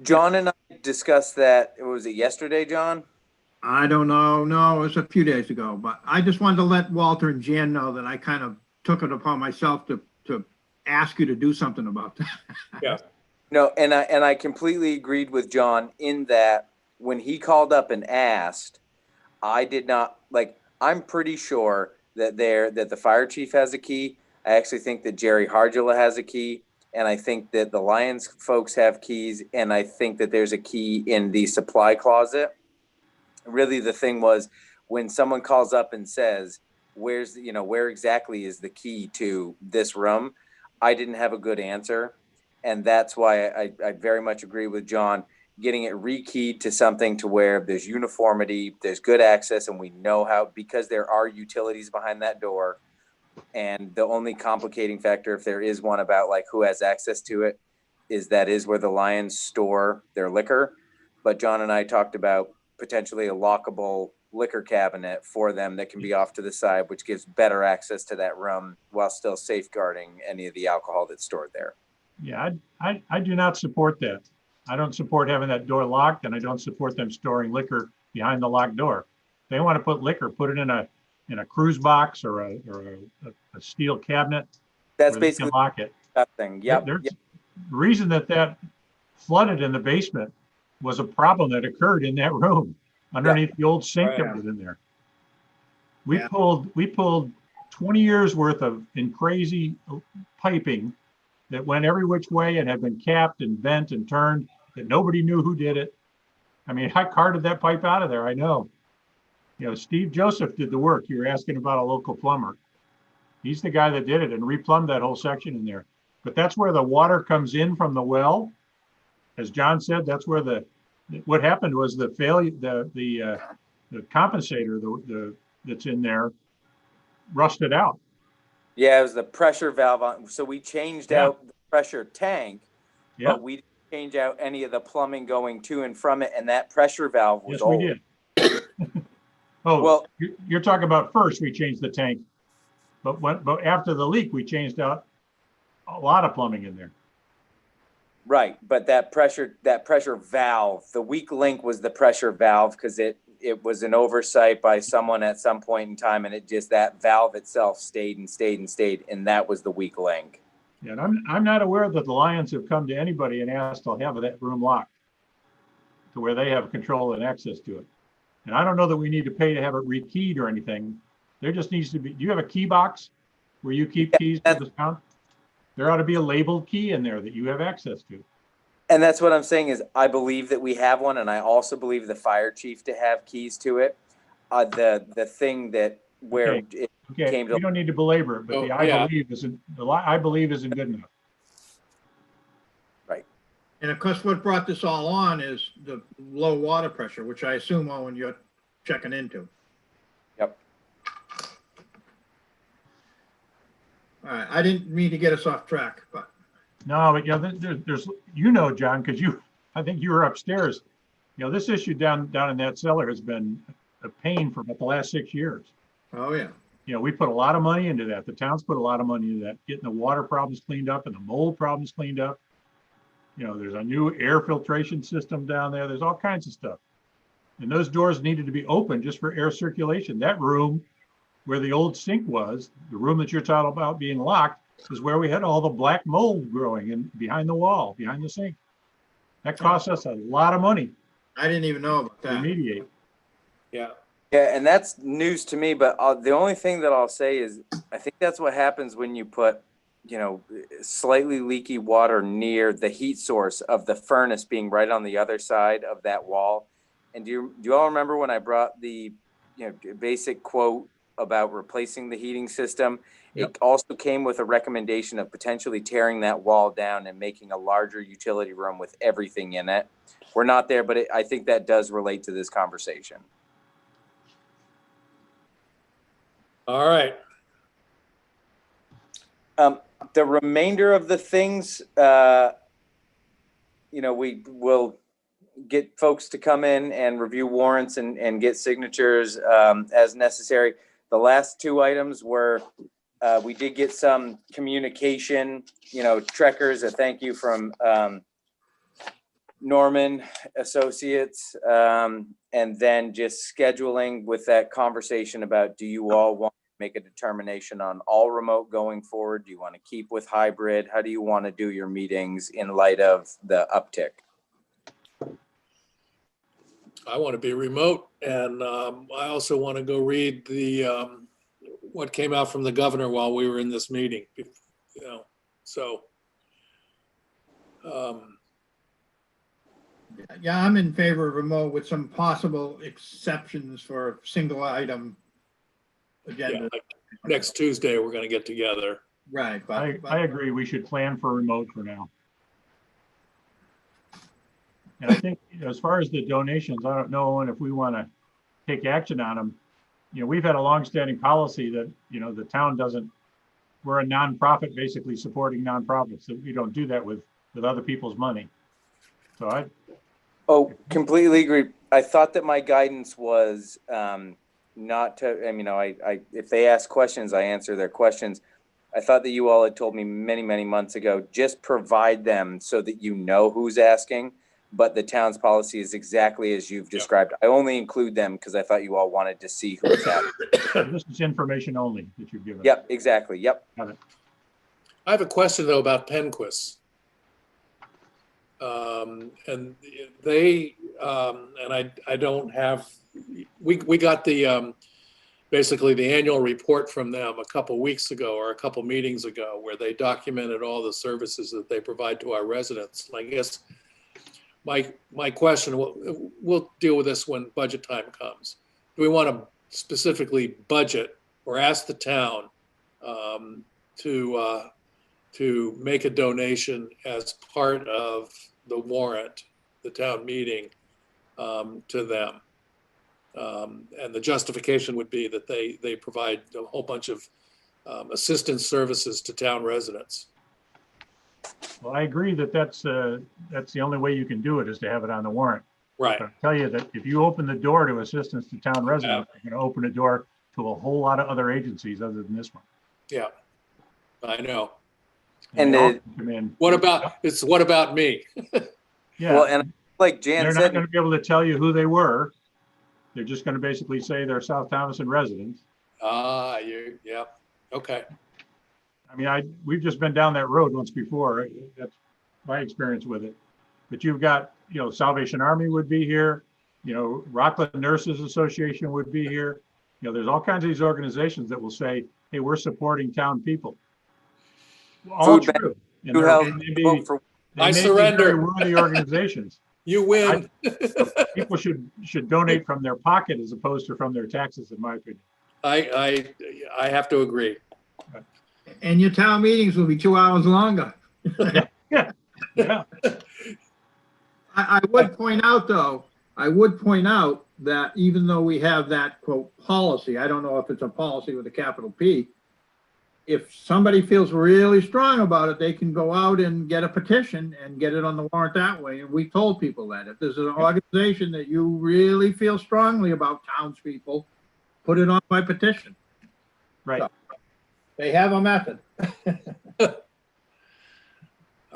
John and I discussed that. Was it yesterday, John? I don't know. No, it was a few days ago, but I just wanted to let Walter and Jan know that I kind of took it upon myself to ask you to do something about that. Yeah. No, and I completely agreed with John in that when he called up and asked, I did not, like, I'm pretty sure that the fire chief has a key. I actually think that Jerry Hardula has a key. And I think that the Lions folks have keys. And I think that there's a key in the supply closet. Really, the thing was when someone calls up and says, where exactly is the key to this room? I didn't have a good answer. And that's why I very much agree with John, getting it rekeyed to something to where there's uniformity, there's good access, and we know how, because there are utilities behind that door. And the only complicating factor, if there is one, about like who has access to it, is where the Lions store their liquor. But John and I talked about potentially a lockable liquor cabinet for them that can be off to the side, which gives better access to that room while still safeguarding any of the alcohol that's stored there. Yeah, I do not support that. I don't support having that door locked, and I don't support them storing liquor behind the locked door. If they want to put liquor, put it in a cruise box or a steel cabinet. That's where they basically can lock it. that thing. Yep. The reason that flooded in the basement was a problem that occurred in that room underneath the old sink that was in there. We pulled 20 years worth of crazy piping that went every which way and had been capped and bent and turned that nobody knew who did it. I mean, I carted that pipe out of there. I know. Steve Joseph did the work. You were asking about a local plumber. He's the guy that did it and replumbed that whole section in there. But that's where the water comes in from the well. As John said, that's where what happened was the failure, the compensator, that's in there rusted out. Yeah, it was the pressure valve. So we changed out the pressure tank, but we didn't change out any of the plumbing going to and from it. And that pressure valve was old. Yes, we did. Oh, well, you're talking about first we changed the tank, but after the leak, we changed out a lot of plumbing in there. Right, but that pressure valve, the weak link was the pressure valve because it was an oversight by someone at some point in time, and that valve itself stayed, and that was the weak link. Yeah, and I'm not aware that the Lions have come to anybody and asked to have that room locked to where they have control and access to it. And I don't know that we need to pay to have it rekeyed or anything. There just needs to be. Do you have a key box where you keep keys to the town? There ought to be a labeled key in there that you have access to. And that's what I'm saying is I believe that we have one, and I also believe the fire chief to have keys to it. The thing that where it came to. We don't need to belabor it, but I believe isn't good enough. Right. And of course, what brought this all on is the low water pressure, which I assume, Owen, you're checking into. Yep. All right, I didn't mean to get us off track, but. No, but there's John, because I think you were upstairs. This issue down in that cellar has been a pain for about the last 6 years. Oh yeah. We put a lot of money into that. The town's put a lot of money into that, getting the water problems cleaned up and the mold problems cleaned up. There's a new air filtration system down there. There's all kinds of stuff. And those doors needed to be open just for air circulation. That room where the old sink was, the room that you're talking about being locked, is where we had all the black mold growing in behind the wall, behind the sink. That cost us a lot of money. I didn't even know about that. Remediate. Yeah. Yeah, and that's news to me. But the only thing that I'll say is I think that's what happens when you put, slightly leaky water near the heat source of the furnace being right on the other side of that wall. And do you all remember when I brought the, basic quote about replacing the heating system? Yep. It also came with a recommendation of potentially tearing that wall down and making a larger utility room with everything in it. We're not there, but I think that does relate to this conversation. All right. The remainder of the things, we will get folks to come in and review warrants and get signatures as necessary. The last two items were, we did get some communication, Trekkers, a thank you from Norman Associates, and then just scheduling with that conversation about, do you all want to make a determination on all remote going forward? Do you want to keep with hybrid? How do you want to do your meetings in light of the uptick? I want to be remote, and I also want to go read the what came out from the governor while we were in this meeting, so. Yeah, I'm in favor of remote with some possible exceptions for single item Yeah, agenda. like next Tuesday, we're gonna get together. Right, I but agree. We should plan for remote for now. And I think as far as the donations, I don't know if we want to take action on them. We've had a longstanding policy that, the town doesn't, we're a nonprofit basically supporting nonprofits. So we don't do that with other people's money. So Oh, completely agree. I thought that my guidance was not to, if they ask questions, I answer their questions. I thought that you all had told me many, many months ago, just provide them so that you know who's asking. But the town's policy is exactly as you've described. I only include them because I thought you all wanted to see who's asking. this is information only that you've given. Yep, exactly. Yep. Got it. I have a question though about Penquist. And they, and I don't have, we got the, basically the annual report from them a couple weeks ago or a couple meetings ago where they documented all the services that they provide to our residents. And I guess my question, we'll deal with this when budget time comes. Do we want to specifically budget or ask the town to make a donation as part of the warrant, the town meeting, to them? And the justification would be that they provide a whole bunch of assistance services to town residents. Well, I agree that that's the only way you can do it is to have it on the warrant. Right. But I'll tell you that if you open the door to assistance to town residents, you're going to open a door to a whole lot of other agencies other than this one. Yeah, I know. And they all it- come in. What about me? Yeah, Well, and like Jan they're not said, going to be able to tell you who they were. They're just going to basically say they're South Thomason residents. Yeah, okay. I mean, we've just been down that road once before. That's my experience with it. But you've got, Salvation Army would be here. Rockland Nurses Association would be here. There's all kinds of these organizations that will say, hey, we're supporting town people. All Food true. And who they're- held they may be- vote for they I may be surrender. very worthy organizations. You win. People should donate from their pocket as opposed to from their taxes, in my opinion. I have to agree. and your town meetings will be 2 hours longer. Yeah. I would point out, though, that even though we have that quote policy, I don't know if it's a policy with a capital P. If somebody feels really strong about it, they can go out and get a petition and get it on the warrant that way. And we told people that if there's an organization that you really feel strongly about townspeople, put it on by petition. Right. So, they have a method. All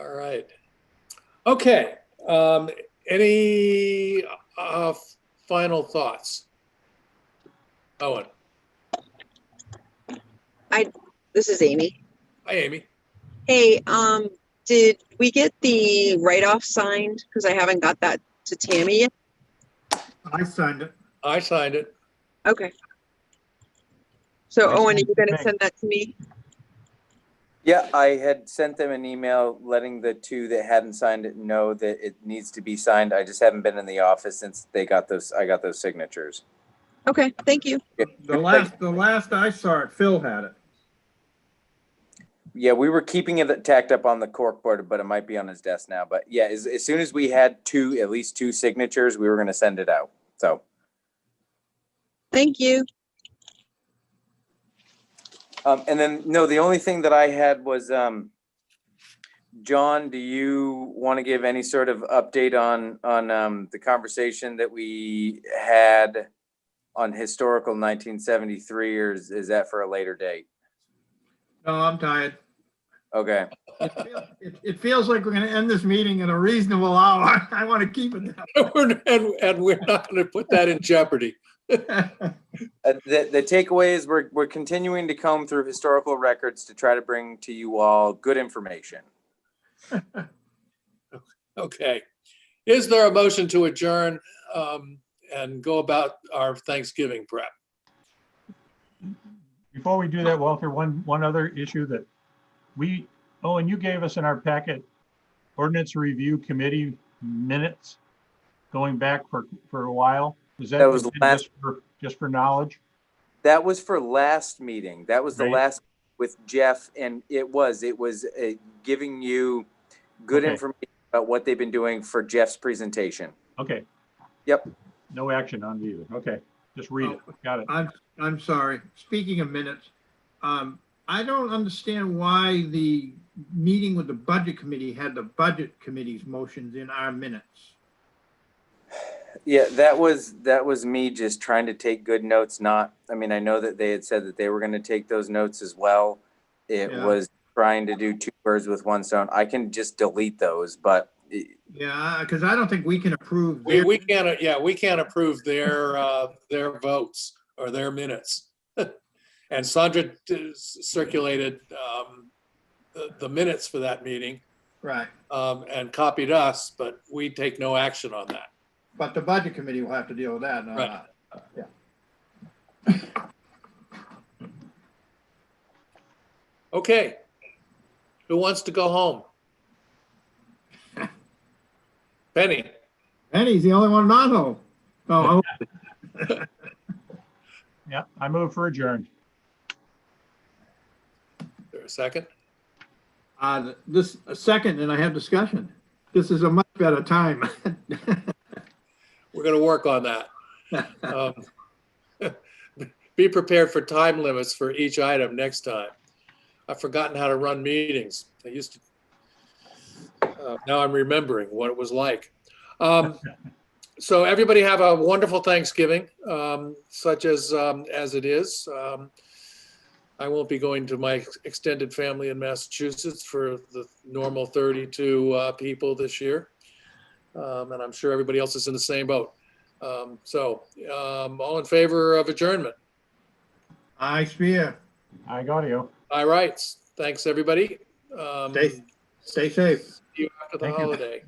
right. Okay. Any final thoughts? Owen. This is Amy. Hi, Amy. Hey, did we get the write-off signed? Because I haven't got that to Tammy yet. I signed it. I signed it. Okay. So Nice Owen, are meeting you gonna you. send that to me? Yeah, I had sent them an email letting the two that hadn't signed it know that it needs to be signed. I just haven't been in the office since I got those signatures. Okay, thank you. The last I saw it, Phil had it. Yeah, we were keeping it tacked up on the corkboard, but it might be on his desk now. But yeah, as soon as we had at least two signatures, we were going to send it out. So, Thank you. and then no, the only thing that I had was, John, do you want to give any sort of update on the conversation that we had on historical 1973, or is that for a later date? No, I'm tired. Okay. It feels like we're gonna end this meeting in a reasonable hour. I want to keep it And we're not going to put that in jeopardy. that. The takeaway is we're continuing to comb through historical records to try to bring to you all good information. Okay. Is there a motion to adjourn and go about our Thanksgiving prep? Before we do that, Walter, one other issue that and you gave us in our packet, ordinance review committee minutes going back for a while. Was That was just for knowledge? That was for last meeting. That was the Right. last with Jeff, and it was giving you good Okay. information about what they've been doing for Jeff's presentation. Okay. Yep. No action on either. Okay, just read it. Got it. I'm sorry. Speaking of minutes, I don't understand why the meeting with the budget committee had the budget committee's motions in our minutes. Yeah, that was me just trying to take good notes. I know that they had said that they were going to take those notes as well. It Yeah. was trying to do two birds with one stone. I can just delete those, but Yeah, because I don't think we can approve. We can't approve their votes or their minutes. And Sandra circulated the minutes for that meeting Right, and copied us, but we take no action on that. but the budget committee will have to deal with that. No, Right. yeah. Okay. Who wants to go home? Penny, Penny's the only one not home. Oh, Yeah, I move for adjourn. for a second. this a second, and I have discussion. This is a much better time. We're going to work on that. Be prepared for time limits for each item next time. I've forgotten how to run meetings. I used to. Now I'm remembering what it was like. So everybody have a wonderful Thanksgiving, such as it is. I won't be going to my extended family in Massachusetts for the normal 32 people this year. And I'm sure everybody else is in the same boat. All in favor of adjournment? I spear. I got you. All right. Thanks, everybody. Stay safe. See you after the Thank you. holiday.